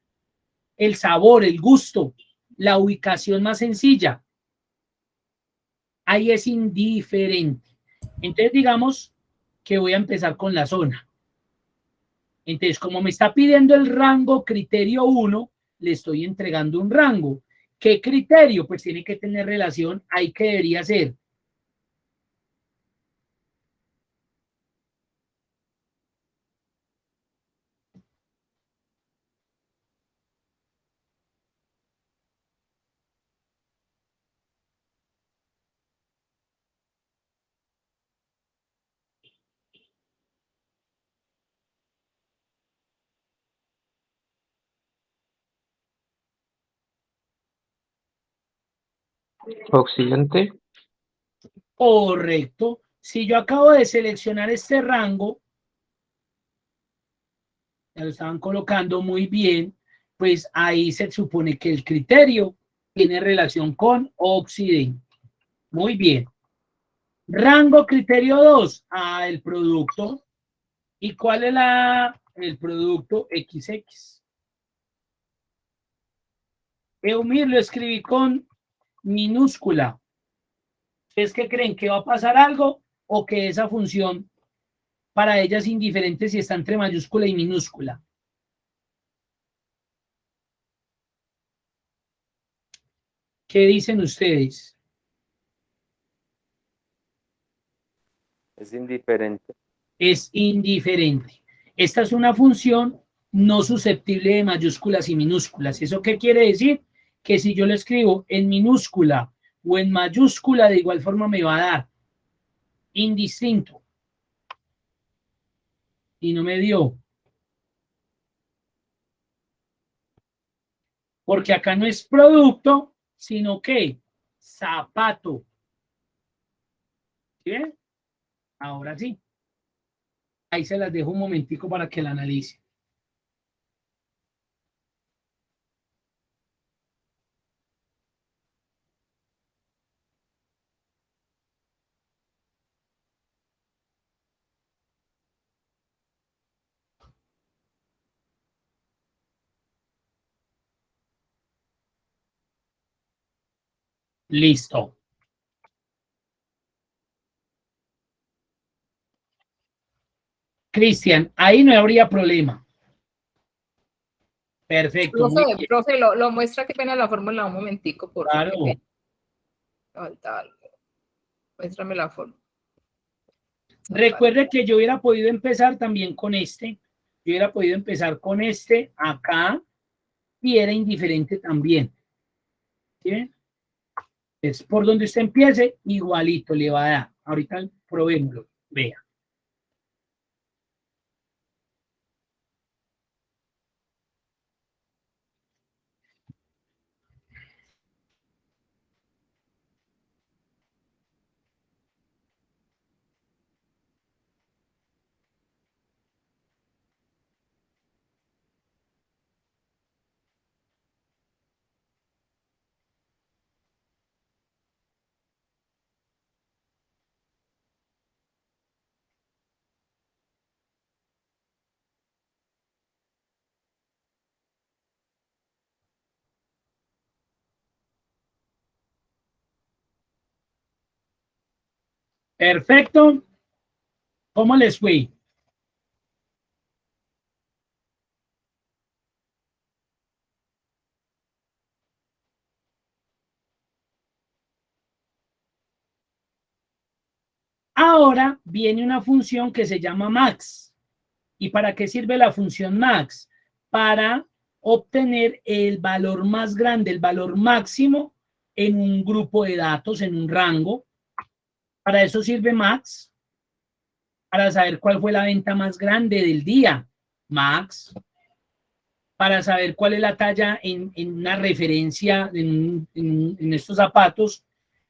el sabor, el gusto, la ubicación más sencilla. Ahí es indiferente. Entonces, digamos que voy a empezar con la zona. Entonces, como me está pidiendo el rango criterio 1, le estoy entregando un rango. ¿Qué criterio? Pues tiene que tener relación ahí que debería ser. Occidente. Correcto. Si yo acabo de seleccionar este rango, ya lo estaban colocando muy bien, pues ahí se supone que el criterio tiene relación con Occidente. Muy bien. Rango criterio 2, el producto. ¿Y cuál es el producto XX? Eumir lo escribí con minúscula. ¿Es que creen que va a pasar algo o que esa función para ella es indiferente si está entre mayúscula y minúscula? ¿Qué dicen ustedes? Es indiferente. Es indiferente. Esta es una función no susceptible de mayúsculas y minúsculas. ¿Eso qué quiere decir? Que si yo lo escribo en minúscula o en mayúscula, de igual forma me va a dar indistinto. Y no me dio. Porque acá no es producto, sino que zapato. ¿Sí ven? Ahora sí. Ahí se las dejo un momentico para que la analice. Listo. Cristian, ahí no habría problema. Perfecto, muy bien. Profe, lo muestra que pena la fórmula un momentico, por favor. Claro. Falta algo. Muéstrame la fórmula. Recuerde que yo hubiera podido empezar también con este. Yo hubiera podido empezar con este acá y era indiferente también. ¿Sí ven? Es por donde usted empiece, igualito le va a dar. Ahorita probémoslo. Vea. Perfecto. ¿Cómo les fue? Ahora viene una función que se llama max. ¿Y para qué sirve la función max? Para obtener el valor más grande, el valor máximo en un grupo de datos, en un rango. Para eso sirve max, para saber cuál fue la venta más grande del día, max, para saber cuál es la talla en una referencia en estos zapatos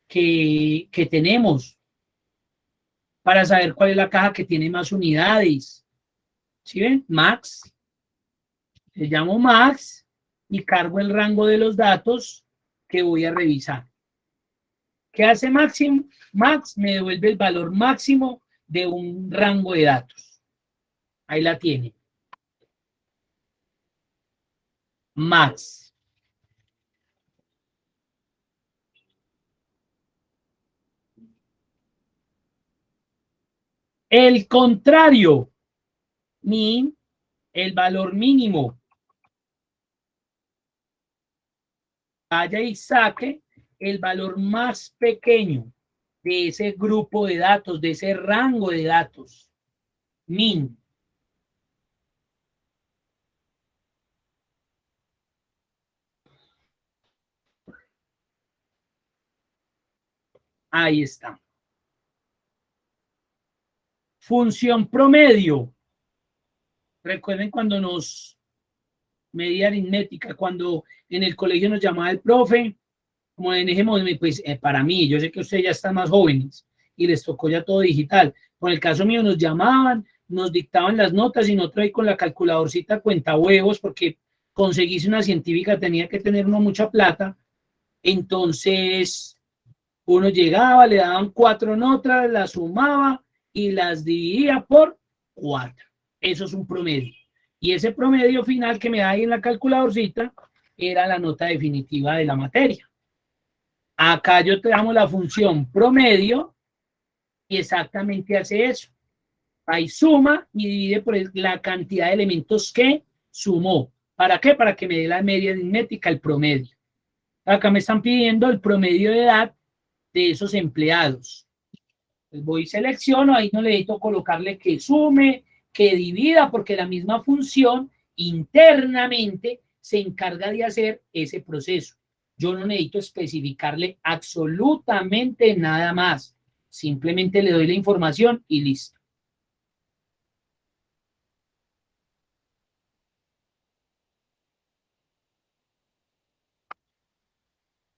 que tenemos, para saber cuál es la caja que tiene más unidades. ¿Sí ven? Max. Le llamo max y cargo el rango de los datos que voy a revisar. ¿Qué hace máximo? Max me devuelve el valor máximo de un rango de datos. Ahí la tiene. Max. El contrario, min, el valor mínimo. Vaya y saque el valor más pequeño de ese grupo de datos, de ese rango de datos. Min. Ahí está. Función promedio. Recuerden cuando nos medía aritmética, cuando en el colegio nos llamaba el profe, como en ese momento, pues para mí, yo sé que ustedes ya están más jóvenes y les tocó ya todo digital. Con el caso mío nos llamaban, nos dictaban las notas y nosotros ahí con la calculadorcita cuenta huevos, porque conseguirse una científica tenía que tener uno mucha plata. Entonces uno llegaba, le daban 4 notas, las sumaba y las dividía por 4. Eso es un promedio. Y ese promedio final que me da ahí en la calculadorcita era la nota definitiva de la materia. Acá yo te damos la función promedio y exactamente hace eso. Ahí suma y divide por la cantidad de elementos que sumó. ¿Para qué? Para que me dé la media aritmética, el promedio. Acá me están pidiendo el promedio de edad de esos empleados. Pues voy y selecciono, ahí no necesito colocarle que sume, que divida, porque la misma función internamente se encarga de hacer ese proceso. Yo no necesito especificarle absolutamente nada más. Simplemente le doy la información y listo.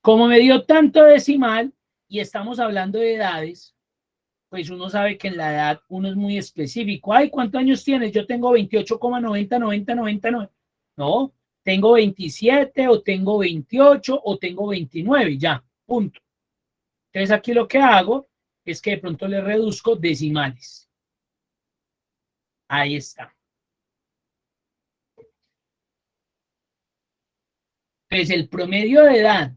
Como me dio tanto decimal y estamos hablando de edades, pues uno sabe que en la edad uno es muy específico. Ay, ¿cuántos años tienes? Yo tengo 28,90. No, tengo 27 o tengo 28 o tengo 29, ya, punto. Entonces aquí lo que hago es que de pronto le reduzco decimales. Ahí está. Pues el promedio de edad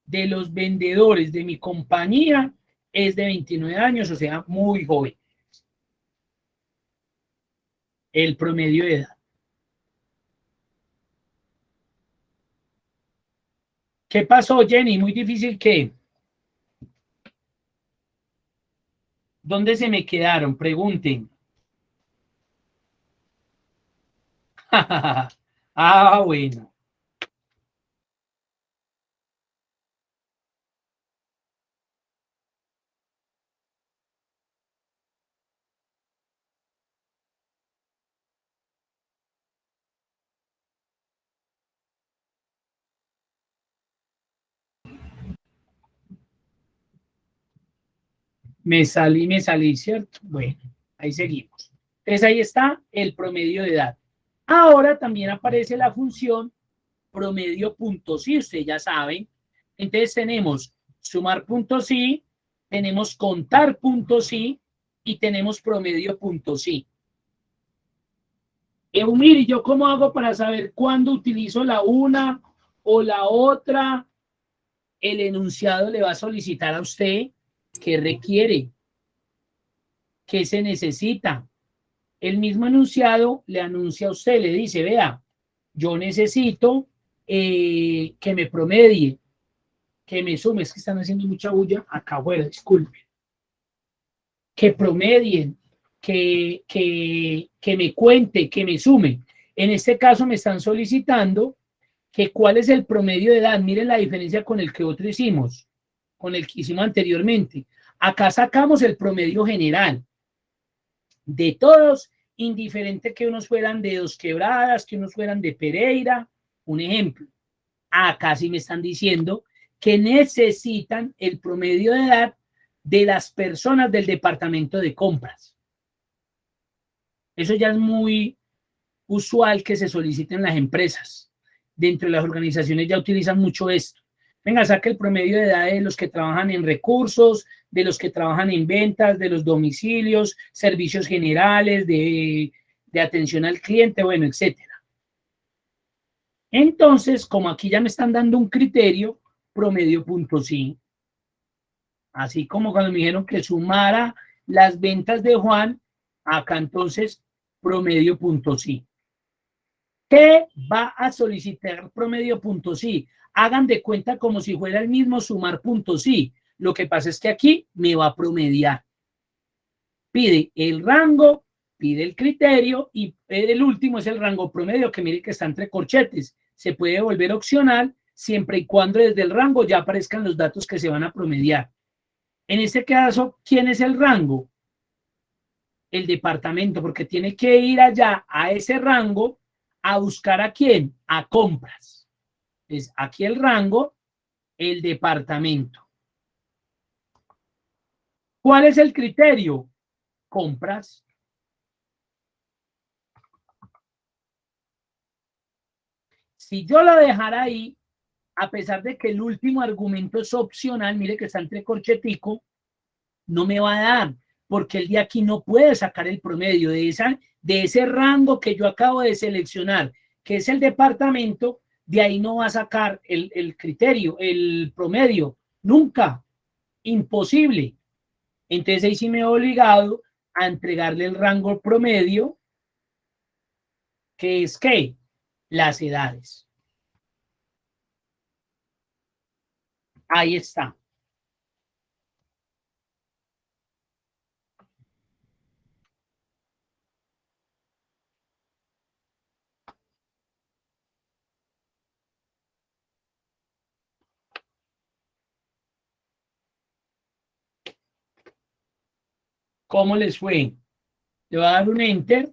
de los vendedores de mi compañía es de 29 años, o sea, muy joven. El promedio de edad. ¿Qué pasó, Jenny? Muy difícil que. ¿Dónde se me quedaron? Pregunten. Ah, bueno. Me salí, ¿cierto? Bueno, ahí seguimos. Entonces ahí está el promedio de edad. Ahora también aparece la función promedio punto sí, ustedes ya saben. Entonces tenemos sumar punto sí, tenemos contar punto sí y tenemos promedio punto sí. Mire, ¿yo cómo hago para saber cuándo utilizo la una o la otra? El enunciado le va a solicitar a usted qué requiere, qué se necesita. El mismo enunciado le anuncia a usted, le dice, vea, yo necesito que me promedie, que me sume, es que están haciendo mucha bulla acá afuera, disculpe, que promedien, que me cuente, que me sume. En este caso me están solicitando que cuál es el promedio de edad. Miren la diferencia con el que otro hicimos, con el que hicimos anteriormente. Acá sacamos el promedio general de todos, indiferente que unos fueran de Dos Quebradas, que unos fueran de Pereira, un ejemplo. Acá sí me están diciendo que necesitan el promedio de edad de las personas del departamento de compras. Eso ya es muy usual que se soliciten las empresas. Dentro de las organizaciones ya utilizan mucho esto. Venga, saque el promedio de edad de los que trabajan en recursos, de los que trabajan en ventas, de los domicilios, servicios generales, de atención al cliente, bueno, etcétera. Entonces, como aquí ya me están dando un criterio, promedio punto sí. Así como cuando me dijeron que sumara las ventas de Juan, acá entonces promedio punto sí. ¿Qué va a solicitar promedio.si? Hagan de cuenta como si fuera el mismo sumar.si. Lo que pasa es que aquí me va a promediar. Pide el rango, pide el criterio y el último es el rango promedio, que mire que está entre corchetes. Se puede volver opcional siempre y cuando desde el rango ya aparezcan los datos que se van a promediar. En este caso, ¿quién es el rango? El departamento, porque tiene que ir allá a ese rango a buscar a quién, a compras. Entonces, aquí el rango, el departamento. ¿Cuál es el criterio? Compras. Si yo la dejara ahí, a pesar de que el último argumento es opcional, mire que está entre corchetico, no me va a dar, porque el de aquí no puede sacar el promedio de ese rango que yo acabo de seleccionar, que es el departamento, de ahí no va a sacar el criterio, el promedio, nunca, imposible. Entonces ahí sí me he obligado a entregarle el rango promedio, que es ¿qué? Las edades. Ahí está. ¿Cómo les fue? Le va a dar un enter,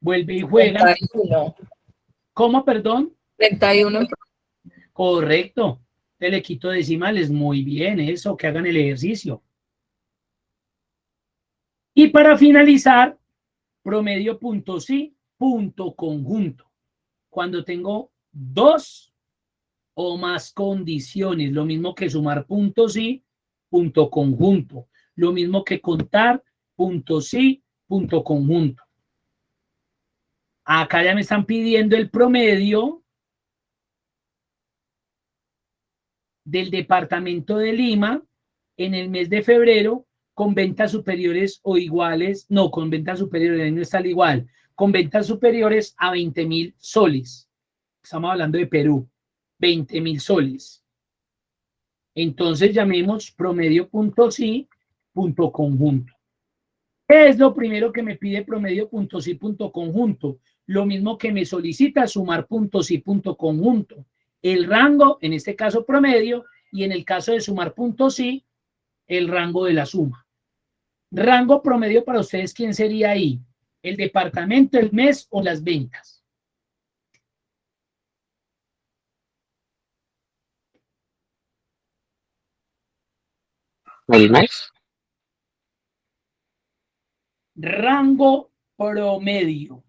vuelve y juega. 31. ¿Cómo, perdón? 31. Correcto. Le quito decimales. Muy bien, eso, que hagan el ejercicio. Y para finalizar, promedio.si, punto conjunto. Cuando tengo dos o más condiciones, lo mismo que sumar punto sí, punto conjunto. Lo mismo que contar punto sí, punto conjunto. Acá ya me están pidiendo el promedio del departamento de Lima en el mes de febrero con ventas superiores o iguales, no, con ventas superiores, no está al igual, con ventas superiores a 20.000 soles. Estamos hablando de Perú, 20.000 soles. Entonces llamemos promedio.si, punto conjunto. ¿Qué es lo primero que me pide promedio.si, punto conjunto? Lo mismo que me solicita sumar.si, punto conjunto. El rango, en este caso promedio, y en el caso de sumar.si, el rango de la suma. Rango promedio para ustedes, ¿quién sería ahí? ¿El departamento, el mes o las ventas? ¿El mes? Rango promedio.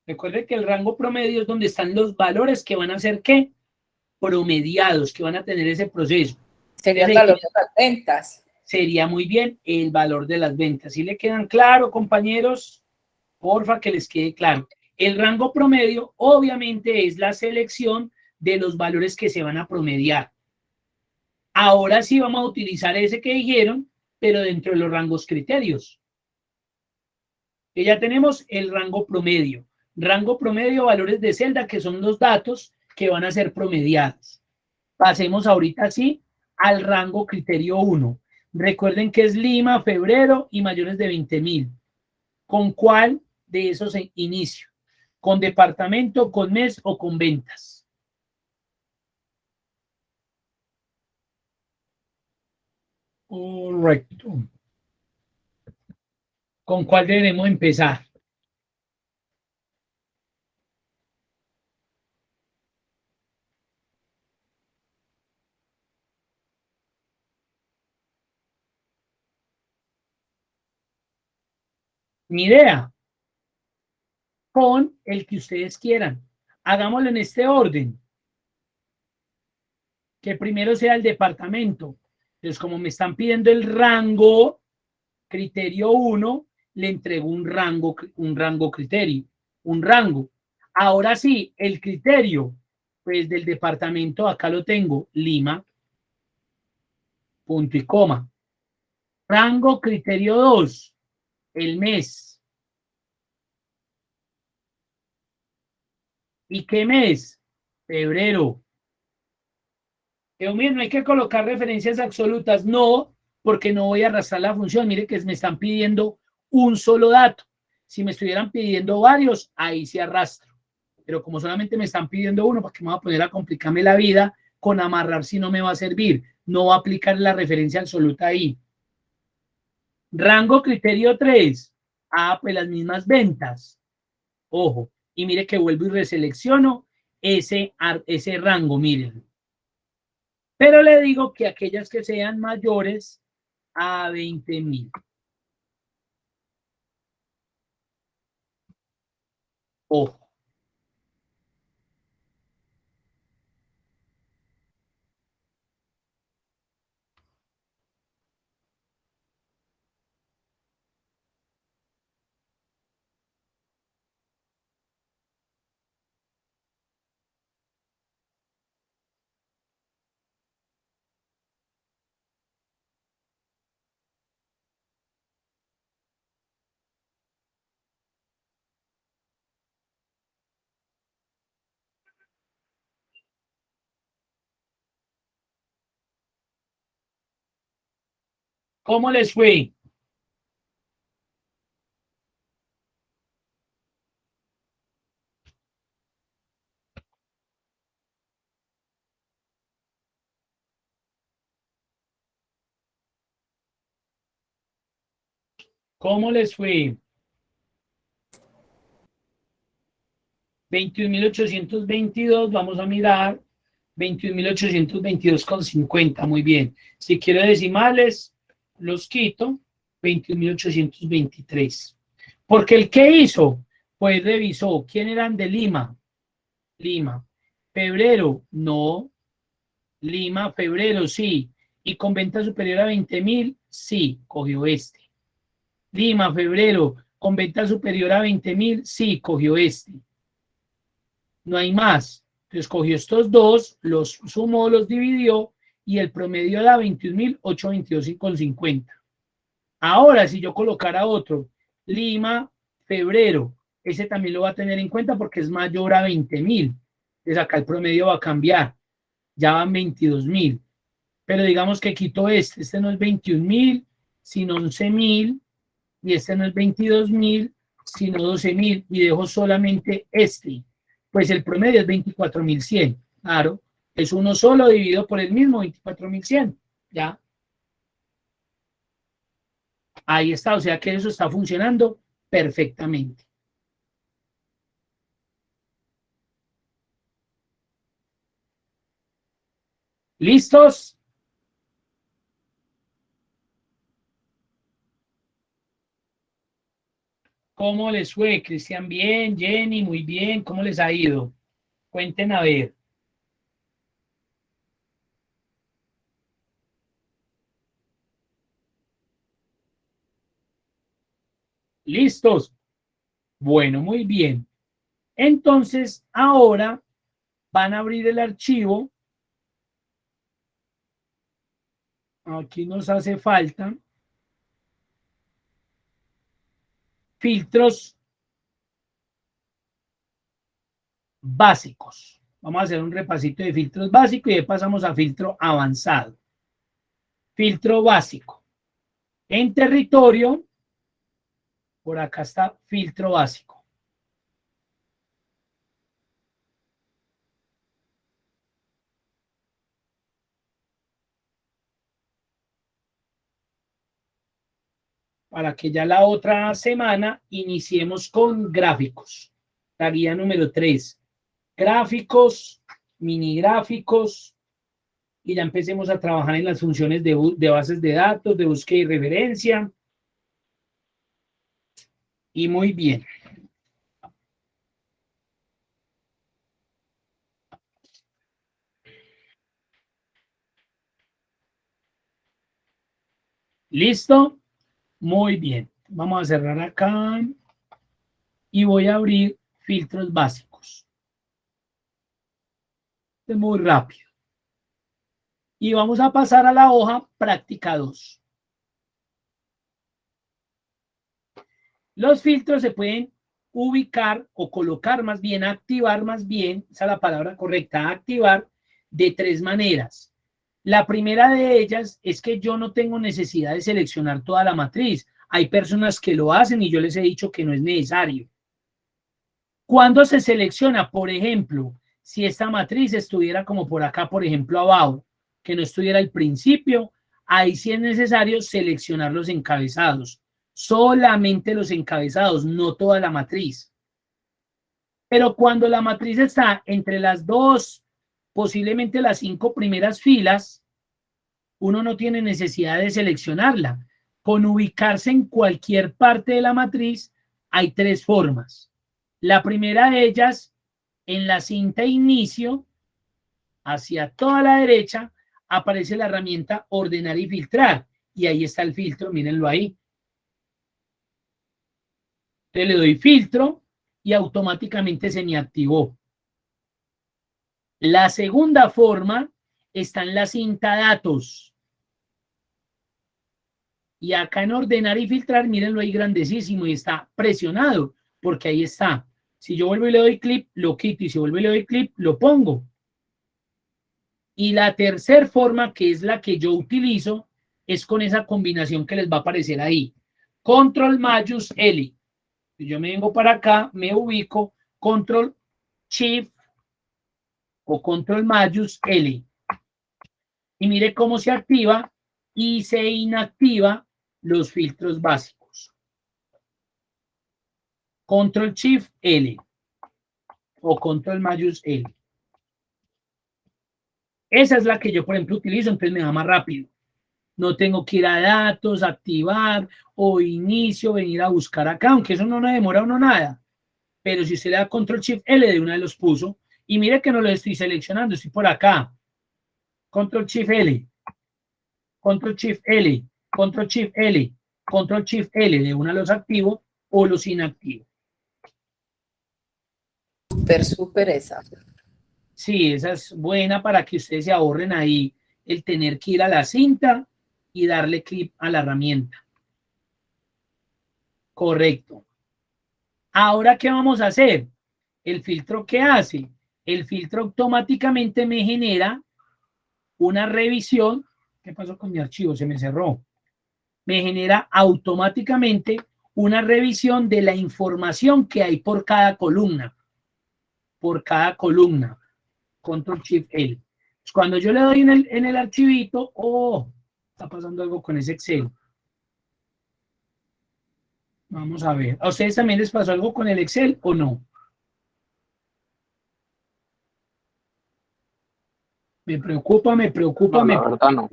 Recuerden que el rango promedio es donde están los valores que van a ser, ¿qué? Promediados, que van a tener ese proceso. Sería el valor de las ventas. Sería muy bien el valor de las ventas. ¿Sí le quedan claro, compañeros? Porfa, que les quede claro. El rango promedio, obviamente, es la selección de los valores que se van a promediar. Ahora sí vamos a utilizar ese que dijeron, pero dentro de los rangos criterios. Que ya tenemos el rango promedio. Rango promedio, valores de celda, que son los datos que van a ser promediados. Pasemos ahorita sí al rango criterio 1. Recuerden que es Lima, febrero y mayores de 20.000. ¿Con cuál de esos inicio? ¿Con departamento, con mes o con ventas? Correcto. ¿Con cuál debemos empezar? Ni idea. Con el que ustedes quieran. Hagámoslo en este orden. Que primero sea el departamento. Entonces, como me están pidiendo el rango, criterio 1, le entrego un rango criterio, un rango. Ahora sí, el criterio, pues del departamento, acá lo tengo, Lima, punto y coma. Rango criterio 2, el mes. ¿Y qué mes? Febrero. Mire, no hay que colocar referencias absolutas, no, porque no voy a arrastrar la función. Mire que me están pidiendo un solo dato. Si me estuvieran pidiendo varios, ahí sí arrastro. Pero como solamente me están pidiendo uno, ¿para qué me voy a poner a complicarme la vida con amarrar si no me va a servir? No va a aplicar la referencia absoluta ahí. Rango criterio 3. Ah, pues las mismas ventas. Ojo. Y mire que vuelvo y reselecciono ese rango, miren. Pero le digo que aquellas que sean mayores a 20,000. Ojo. ¿Cómo les fue? ¿Cómo les fue? 21,822, vamos a mirar. 21,822,50, muy bien. Si quiero decimales, los quito. 21,823. Porque el que hizo, pues revisó. ¿Quién eran de Lima? Lima. Febrero, no. Lima, febrero, sí. Y con venta superior a 20,000, sí, cogió este. Lima, febrero, con venta superior a 20,000, sí, cogió este. No hay más. Entonces cogió estos dos, los sumó, los dividió y el promedio da 21,822,50. Ahora, si yo colocara otro, Lima, febrero, ese también lo va a tener en cuenta porque es mayor a 20,000. Entonces acá el promedio va a cambiar. Ya van 22,000. Pero digamos que quito este no es 21,000, sino 11,000, y este no es 22,000, sino 12,000, y dejo solamente este. Pues el promedio es 24,100. Claro, es uno solo dividido por el mismo, 24,100. Ya. Ahí está, o sea que eso está funcionando perfectamente. ¿Listos? ¿Cómo les fue, Cristian? Bien, Jenny, muy bien. ¿Cómo les ha ido? Cuenten a ver. ¿Listos? Bueno, muy bien. Entonces, ahora van a abrir el archivo. Aquí nos hace falta filtros básicos. Vamos a hacer un repasito de filtros básicos y ya pasamos a filtro avanzado. Filtro básico. En territorio, por acá está filtro básico. Para que ya la otra semana iniciemos con gráficos. La guía número 3. Gráficos, mini gráficos, y ya empecemos a trabajar en las funciones de bases de datos, de búsqueda y referencia. Y muy bien. ¿Listo? Muy bien. Vamos a cerrar acá y voy a abrir filtros básicos. Es muy rápido. Y vamos a pasar a la hoja práctica 2. Los filtros se pueden ubicar o colocar más bien, activar más bien, esa es la palabra correcta, activar de tres maneras. La primera de ellas es que yo no tengo necesidad de seleccionar toda la matriz. Hay personas que lo hacen y yo les he dicho que no es necesario. ¿Cuándo se selecciona? Por ejemplo, si esta matriz estuviera como por acá, por ejemplo, abajo, que no estuviera al principio, ahí sí es necesario seleccionar los encabezados. Solamente los encabezados, no toda la matriz. Pero cuando la matriz está entre las dos, posiblemente las 5 primeras filas, uno no tiene necesidad de seleccionarla. Con ubicarse en cualquier parte de la matriz hay tres formas. La primera de ellas, en la cinta inicio, hacia toda la derecha, aparece la herramienta ordenar y filtrar. Y ahí está el filtro, mírenlo ahí. Entonces le doy filtro y automáticamente se me activó. La segunda forma está en la cinta datos. Y acá en ordenar y filtrar, mírenlo ahí grandecísimo y está presionado, porque ahí está. Si yo vuelvo y le doy clic, lo quito, y si vuelvo y le doy clic, lo pongo. Y la tercera forma, que es la que yo utilizo, es con esa combinación que les va a aparecer ahí. Control Mayús L. Yo me vengo para acá, me ubico, Control Shift o Control Mayús L. Y mire cómo se activa y se inactiva los filtros básicos. Control Shift L o Control Mayús L. Esa es la que yo, por ejemplo, utilizo, entonces me da más rápido. No tengo que ir a datos, activar o inicio, venir a buscar acá, aunque eso no me demora uno nada. Pero si usted le da Control Shift L, de una de los puso. Y mire que no lo estoy seleccionando, estoy por acá. Control Shift L, Control Shift L, Control Shift L, Control Shift L, de una los activo o los inactivo. Súper esa. Sí, esa es buena para que ustedes se ahorren ahí el tener que ir a la cinta y darle clic a la herramienta. Correcto. Ahora, ¿qué vamos a hacer? ¿El filtro qué hace? El filtro automáticamente me genera una revisión. ¿Qué pasó con mi archivo? Se me cerró. Me genera automáticamente una revisión de la información que hay por cada columna. Por cada columna. Control Shift L. Cuando yo le doy en el archivito, oh, está pasando algo con ese Excel. Vamos a ver. ¿A ustedes también les pasó algo con el Excel o no? Me preocupa, me preocupa, No, la verdad no.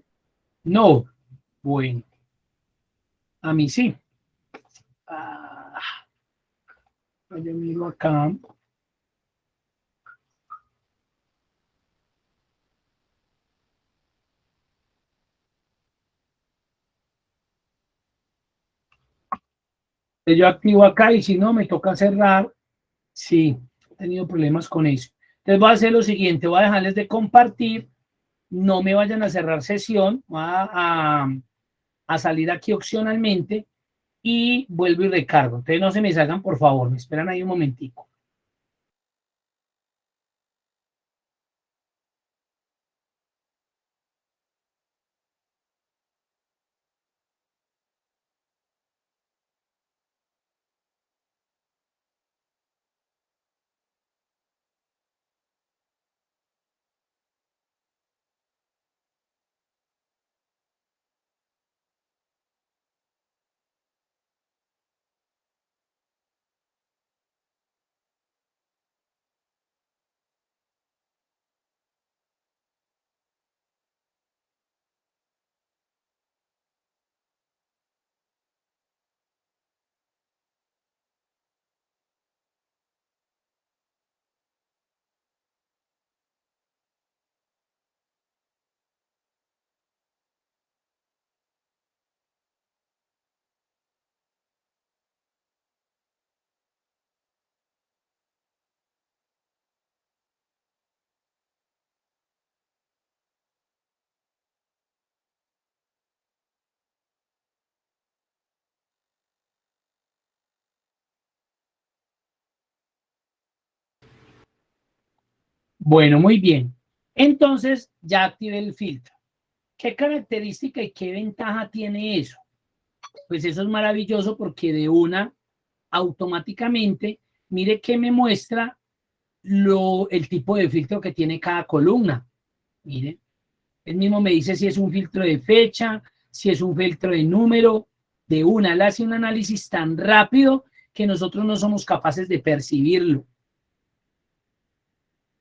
No. Bueno, a mí sí. Ah, yo miro acá. Yo activo acá y si no, me toca cerrar. Sí, he tenido problemas con eso. Entonces voy a hacer lo siguiente, voy a dejarles de compartir, no me vayan a cerrar sesión, voy a salir aquí opcionalmente y vuelvo y recargo. Entonces no se me salgan, por favor, me esperan ahí un momentico. Bueno, muy bien. Entonces ya activé el filtro. ¿Qué característica y qué ventaja tiene eso? Pues eso es maravilloso porque de una, automáticamente, mire que me muestra el tipo de filtro que tiene cada columna. Mire, él mismo me dice si es un filtro de fecha, si es un filtro de número, de una. Él hace un análisis tan rápido que nosotros no somos capaces de percibirlo.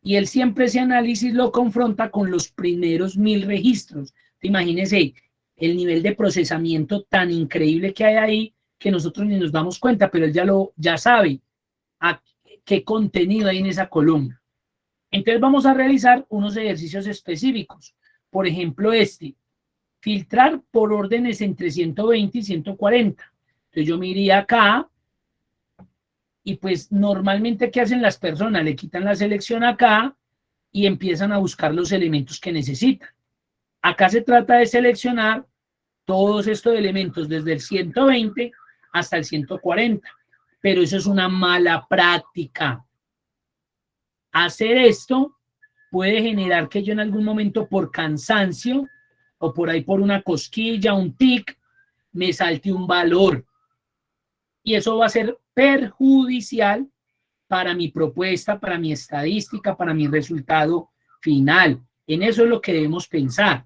Y él siempre ese análisis lo confronta con los primeros 1000 registros. Imagínense el nivel de procesamiento tan increíble que hay ahí que nosotros ni nos damos cuenta, pero él ya sabe a qué contenido hay en esa columna. Entonces vamos a realizar unos ejercicios específicos. Por ejemplo, filtrar por órdenes entre 120 y 140. Entonces yo me iría acá y pues normalmente ¿qué hacen las personas? Le quitan la selección acá y empiezan a buscar los elementos que necesitan. Acá se trata de seleccionar todos estos elementos desde el 120 hasta el 140, pero eso es una mala práctica. Hacer esto puede generar que yo en algún momento por cansancio o por ahí por una cosquilla, un tic, me salte un valor. Y eso va a ser perjudicial para mi propuesta, para mi estadística, para mi resultado final. En eso es lo que debemos pensar.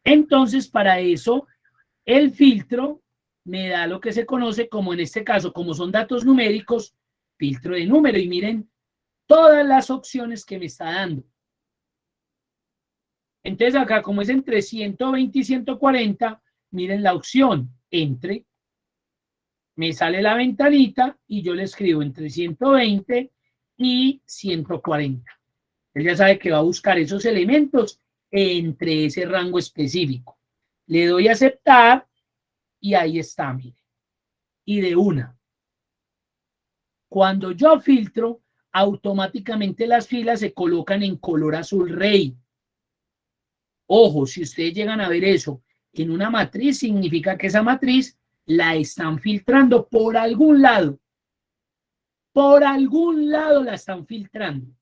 Entonces, para eso, el filtro me da lo que se conoce como, en este caso, como son datos numéricos, filtro de número. Y miren todas las opciones que me está dando. Entonces, acá, como es entre 120 y 140, miren la opción, entre. Me sale la ventanita y yo le escribo entre 120 y 140. Él ya sabe que va a buscar esos elementos entre ese rango específico. Le doy a aceptar y ahí está, mire. Y de una. Cuando yo filtro, automáticamente las filas se colocan en color azul rey. Ojo, si ustedes llegan a ver eso en una matriz, significa que esa matriz la están filtrando por algún lado. Por algún lado la están filtrando.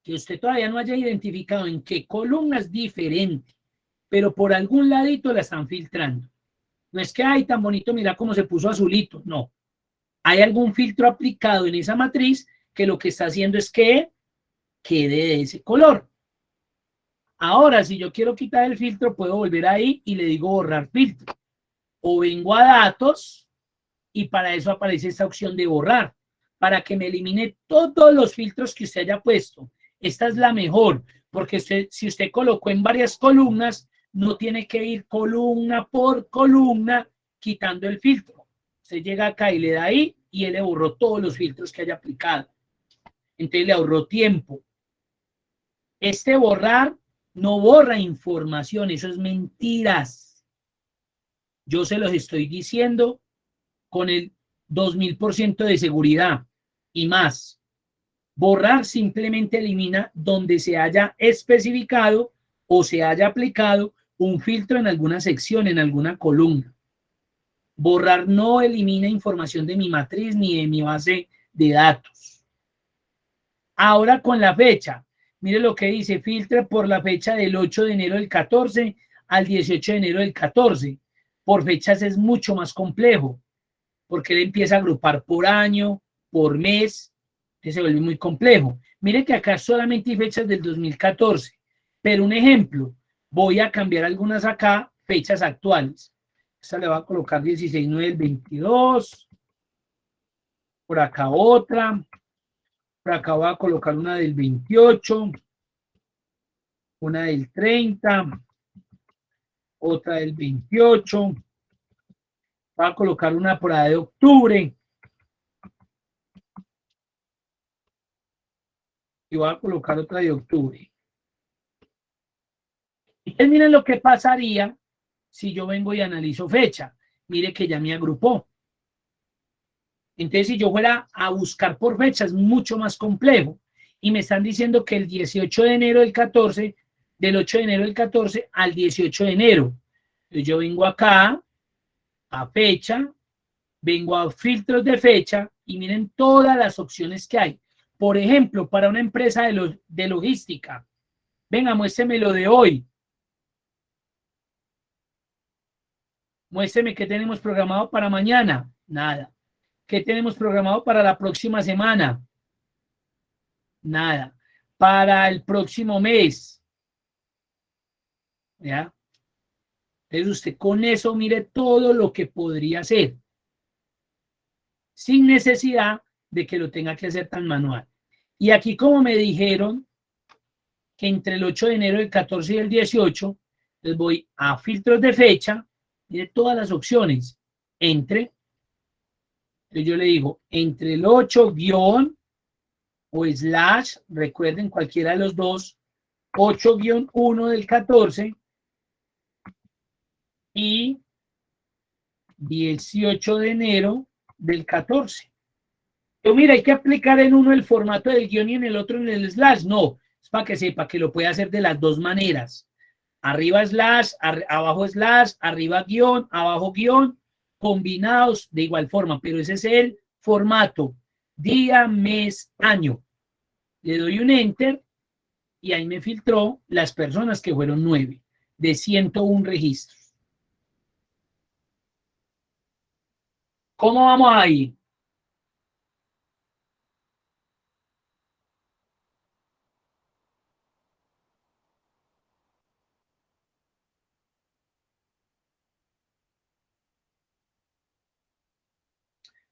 Que usted todavía no haya identificado en qué columna es diferente, pero por algún ladito la están filtrando. No es que, ay, tan bonito, mira cómo se puso azulito. No. Hay algún filtro aplicado en esa matriz que lo que está haciendo es que quede de ese color. Ahora, si yo quiero quitar el filtro, puedo volver ahí y le digo borrar filtro. O vengo a datos y para eso aparece esta opción de borrar, para que me elimine todos los filtros que usted haya puesto. Esta es la mejor, porque si usted colocó en varias columnas, no tiene que ir columna por columna quitando el filtro. Usted llega acá y le da ahí y él le borró todos los filtros que haya aplicado. Entonces le ahorró tiempo. Este borrar no borra información, eso es mentiras. Yo se los estoy diciendo con el 2000% de seguridad y más. Borrar simplemente elimina donde se haya especificado o se haya aplicado un filtro en alguna sección, en alguna columna. Borrar no elimina información de mi matriz ni de mi base de datos. Ahora con la fecha, mire lo que dice, filtre por la fecha del 8 de enero del 14 al 18 de enero del 14. Por fechas es mucho más complejo, porque él empieza a agrupar por año, por mes, que se vuelve muy complejo. Mire que acá solamente hay fechas del 2014, pero un ejemplo, voy a cambiar algunas acá, fechas actuales. Esta le va a colocar 16/9 del 22, por acá otra, por acá voy a colocar una del 28, una del 30, otra del 28, voy a colocar una por ahí de octubre, y voy a colocar otra de octubre. Y miren lo que pasaría si yo vengo y analizo fecha. Mire que ya me agrupó. Entonces, si yo fuera a buscar por fecha, es mucho más complejo. Y me están diciendo que el 18 de enero del 14, del 8 de enero del 14 al 18 de enero. Entonces, yo vengo acá a fecha, vengo a filtros de fecha y miren todas las opciones que hay. Por ejemplo, para una empresa de logística, venga, muéstreme lo de hoy. Muéstreme qué tenemos programado para mañana. Nada. ¿Qué tenemos programado para la próxima semana? Nada. Para el próximo mes. ¿Ya? Entonces usted con eso mire todo lo que podría hacer. Sin necesidad de que lo tenga que hacer tan manual. Y aquí como me dijeron que entre el 8 de enero, el 14 y el 18, les voy a filtros de fecha, mire todas las opciones. Entonces yo le digo, entre el 8 guión o slash, recuerden cualquiera de los dos, 8-1 del 14 y 18 de enero del 14. Pero mira, hay que aplicar en uno el formato del guión y en el otro en el slash. No, es para que sepa que lo puede hacer de las dos maneras. Arriba slash, abajo slash, arriba guión, abajo guión, combinados de igual forma, pero ese es el formato, día, mes, año. Le doy un enter y ahí me filtró las personas que fueron 9 de 101 registros. ¿Cómo vamos ahí?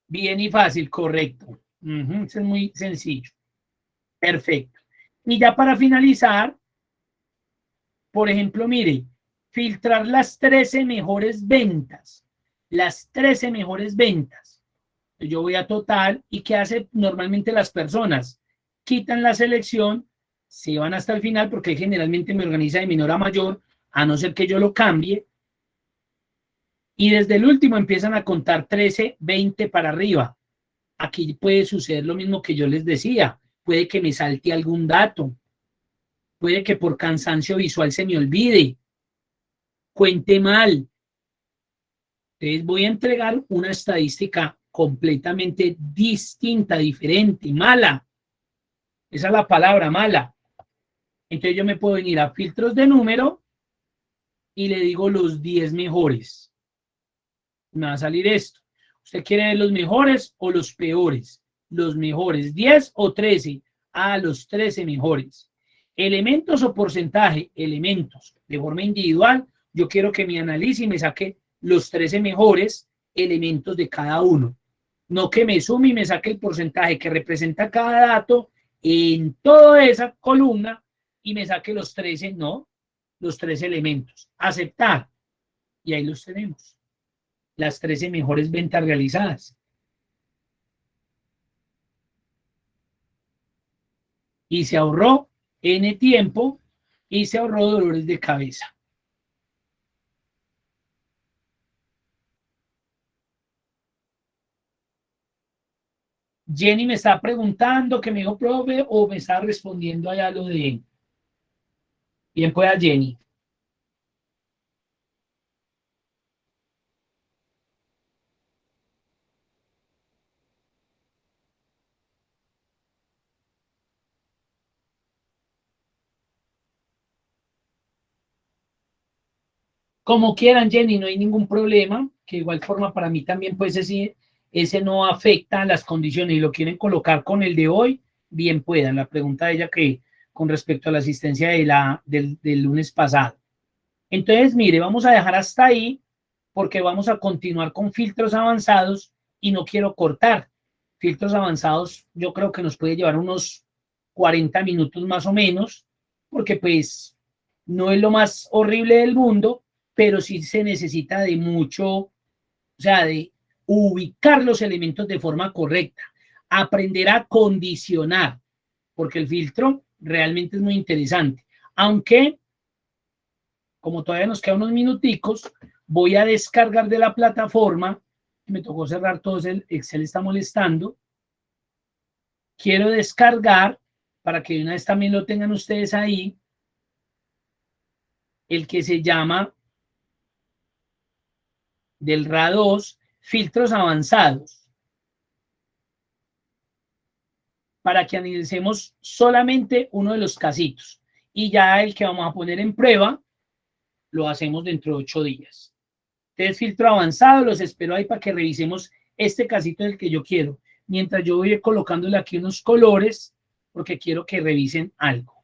Bien y fácil, correcto. Eso es muy sencillo. Perfecto. Y ya para finalizar, por ejemplo, mire, filtrar las 13 mejores ventas. Las 13 mejores ventas. Yo voy a total y ¿qué hace normalmente las personas? Quitan la selección, se van hasta el final porque generalmente me organiza de menor a mayor, a no ser que yo lo cambie. Y desde el último empiezan a contar 13, 20 para arriba. Aquí puede suceder lo mismo que yo les decía. Puede que me salte algún dato. Puede que por cansancio visual se me olvide. Cuente mal. Entonces voy a entregar una estadística completamente distinta, diferente, mala. Esa es la palabra, mala. Entonces yo me puedo venir a filtros de número y le digo los 10 mejores. Me va a salir esto. ¿Usted quiere ver los mejores o los peores? Los mejores, 10 o 13. Ah, los 13 mejores. Elementos o porcentaje, elementos. De forma individual, yo quiero que me analice y me saque los 13 mejores elementos de cada uno. No que me sume y me saque el porcentaje que representa cada dato en toda esa columna y me saque los 13, no, los 13 elementos. Aceptar. Y ahí los tenemos. Las 13 mejores ventas realizadas. Y se ahorró N tiempo y se ahorró dolores de cabeza. Jenny me está preguntando que me dijo, profe, o me está respondiendo allá lo de... Bien, pueda Jenny. Como quieran, Jenny, no hay ningún problema, que de igual forma para mí también, pues ese no afecta a las condiciones y lo quieren colocar con el de hoy, bien puedan. La pregunta de ella que con respecto a la asistencia del lunes pasado. Entonces, mire, vamos a dejar hasta ahí porque vamos a continuar con filtros avanzados y no quiero cortar. Filtros avanzados yo creo que nos puede llevar unos 40 minutos más o menos, porque pues no es lo más horrible del mundo, pero sí se necesita de mucho, o sea, de ubicar los elementos de forma correcta, aprender a condicionar, porque el filtro realmente es muy interesante. Aunque, como todavía nos quedan unos minuticos, voy a descargar de la plataforma. Me tocó cerrar todo, el Excel está molestando. Quiero descargar, para que una vez también lo tengan ustedes ahí, el que se llama del RA2, filtros avanzados. para que analicemos solamente uno de los casitos. Y ya el que vamos a poner en prueba lo hacemos dentro de 8 días. Entonces, filtro avanzado, los espero ahí para que revisemos este casito del que yo quiero. Mientras yo voy colocándole aquí unos colores, porque quiero que revisen algo.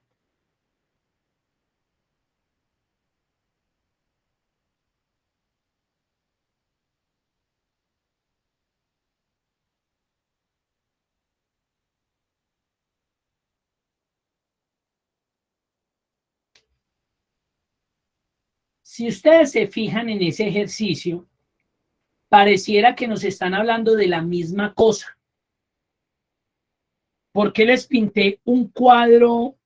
Si ustedes se fijan en ese ejercicio, pareciera que nos están hablando de la misma cosa. ¿Por qué les pinté un cuadro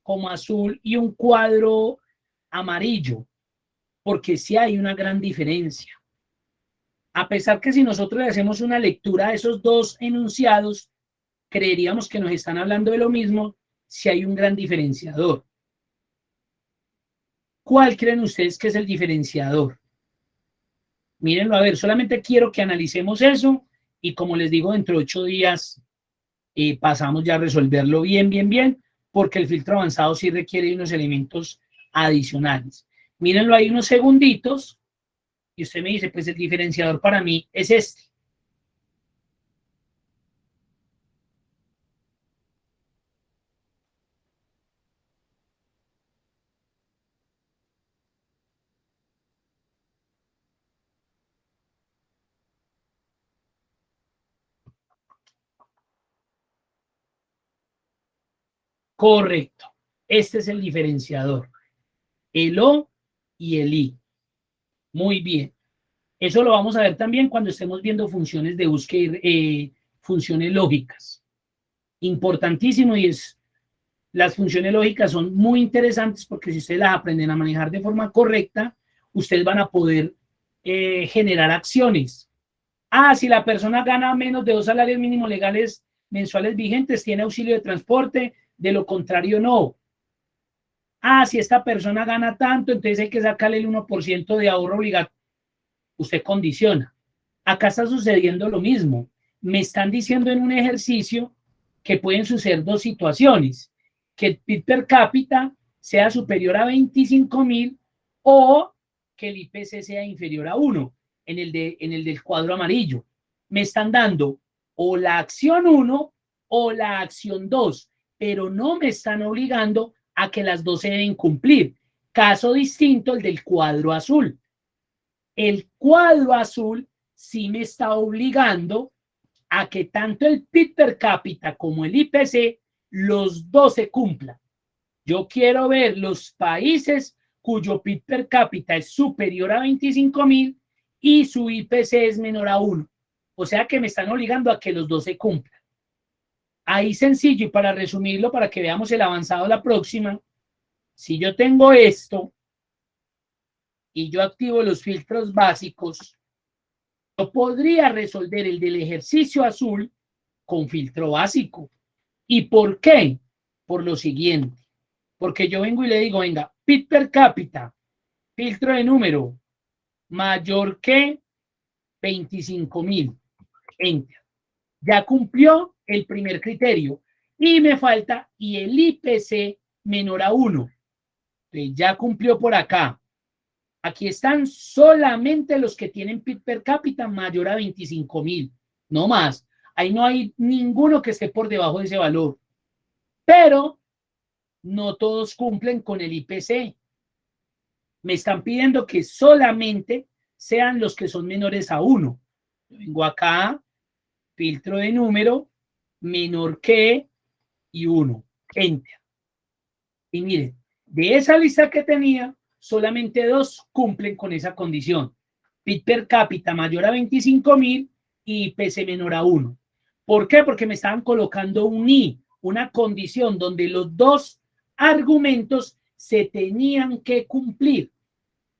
como azul y un cuadro amarillo? Porque sí hay una gran diferencia. A pesar que si nosotros le hacemos una lectura a esos dos enunciados, creeríamos que nos están hablando de lo mismo, si hay un gran diferenciador. ¿Cuál creen ustedes que es el diferenciador? Mírenlo, a ver, solamente quiero que analicemos eso y como les digo, dentro de 8 días pasamos ya a resolverlo bien, porque el filtro avanzado sí requiere unos elementos adicionales. Mírenlo ahí unos segunditos y usted me dice, pues el diferenciador para mí es este. Correcto. Este es el diferenciador. El O y el I. Muy bien. Eso lo vamos a ver también cuando estemos viendo funciones de búsqueda, funciones lógicas. Importantísimo y es, las funciones lógicas son muy interesantes porque si ustedes las aprenden a manejar de forma correcta, ustedes van a poder generar acciones. Si la persona gana menos de 2 salarios mínimos legales mensuales vigentes, tiene auxilio de transporte, de lo contrario no. Si esta persona gana tanto, entonces hay que sacarle el 1% de ahorro obligatorio. Usted condiciona. Acá está sucediendo lo mismo. Me están diciendo en un ejercicio que pueden suceder dos situaciones. Que el PIB per cápita sea superior a 25.000 o que el IPC sea inferior a 1 en el del cuadro amarillo. Me están dando o la acción 1 o la acción 2, pero no me están obligando a que las dos se deben cumplir. Caso distinto el del cuadro azul. El cuadro azul sí me está obligando a que tanto el PIB per cápita como el IPC, los dos se cumplan. Yo quiero ver los países cuyo PIB per cápita es superior a 25.000 y su IPC es menor a 1. O sea que me están obligando a que los dos se cumplan. Ahí sencillo, y para resumirlo, para que veamos el avanzado la próxima, si yo tengo esto y yo activo los filtros básicos, yo podría resolver el del ejercicio azul con filtro básico. ¿Y por qué? Por lo siguiente. Porque yo vengo y le digo, venga, PIB per cápita, filtro de número, mayor que 25.000. Enter. Ya cumplió el primer criterio. Y me falta, y el IPC menor a 1. Entonces ya cumplió por acá. Aquí están solamente los que tienen PIB per cápita mayor a 25.000, no más. Ahí no hay ninguno que esté por debajo de ese valor. Pero no todos cumplen con el IPC. Me están pidiendo que solamente sean los que son menores a 1. Yo vengo acá, filtro de número, menor que y 1. Enter. Y miren, de esa lista que tenía, solamente 2 cumplen con esa condición. PIB per cápita mayor a 25.000 y IPC menor a 1. ¿Por qué? Porque me estaban colocando un I, una condición donde los dos argumentos se tenían que cumplir.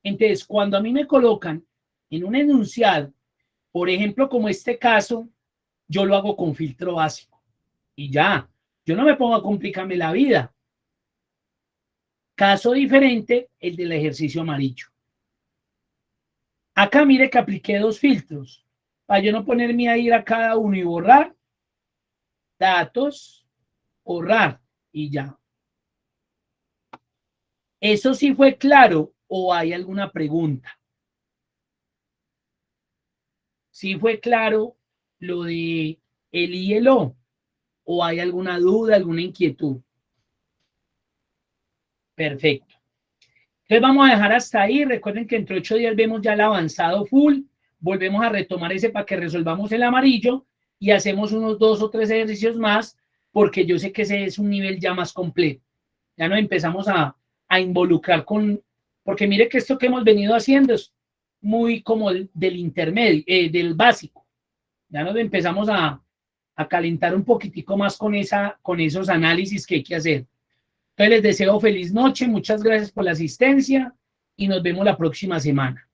Entonces, cuando a mí me colocan en un enunciado, por ejemplo, como este caso, yo lo hago con filtro básico. Y ya, yo no me pongo a complicarme la vida. Caso diferente, el del ejercicio amarillo. Acá mire que apliqué 2 filtros. Para yo no ponerme a ir a cada uno y borrar. Datos, borrar y ya. ¿Eso sí fue claro o hay alguna pregunta? ¿Sí fue claro lo de el y el o? ¿O hay alguna duda, alguna inquietud? Perfecto. Entonces vamos a dejar hasta ahí. Recuerden que entre 8 días vemos ya el avanzado full. Volvemos a retomar ese para que resolvamos el amarillo y hacemos unos 2 o 3 ejercicios más porque yo sé que ese es un nivel ya más completo. Ya nos empezamos a involucrar con, porque mire que esto que hemos venido haciendo es muy como del intermedio, del básico. Ya nos empezamos a calentar un poquitico más con esos análisis que hay que hacer. Entonces les deseo feliz noche, muchas gracias por la asistencia y nos vemos la próxima semana.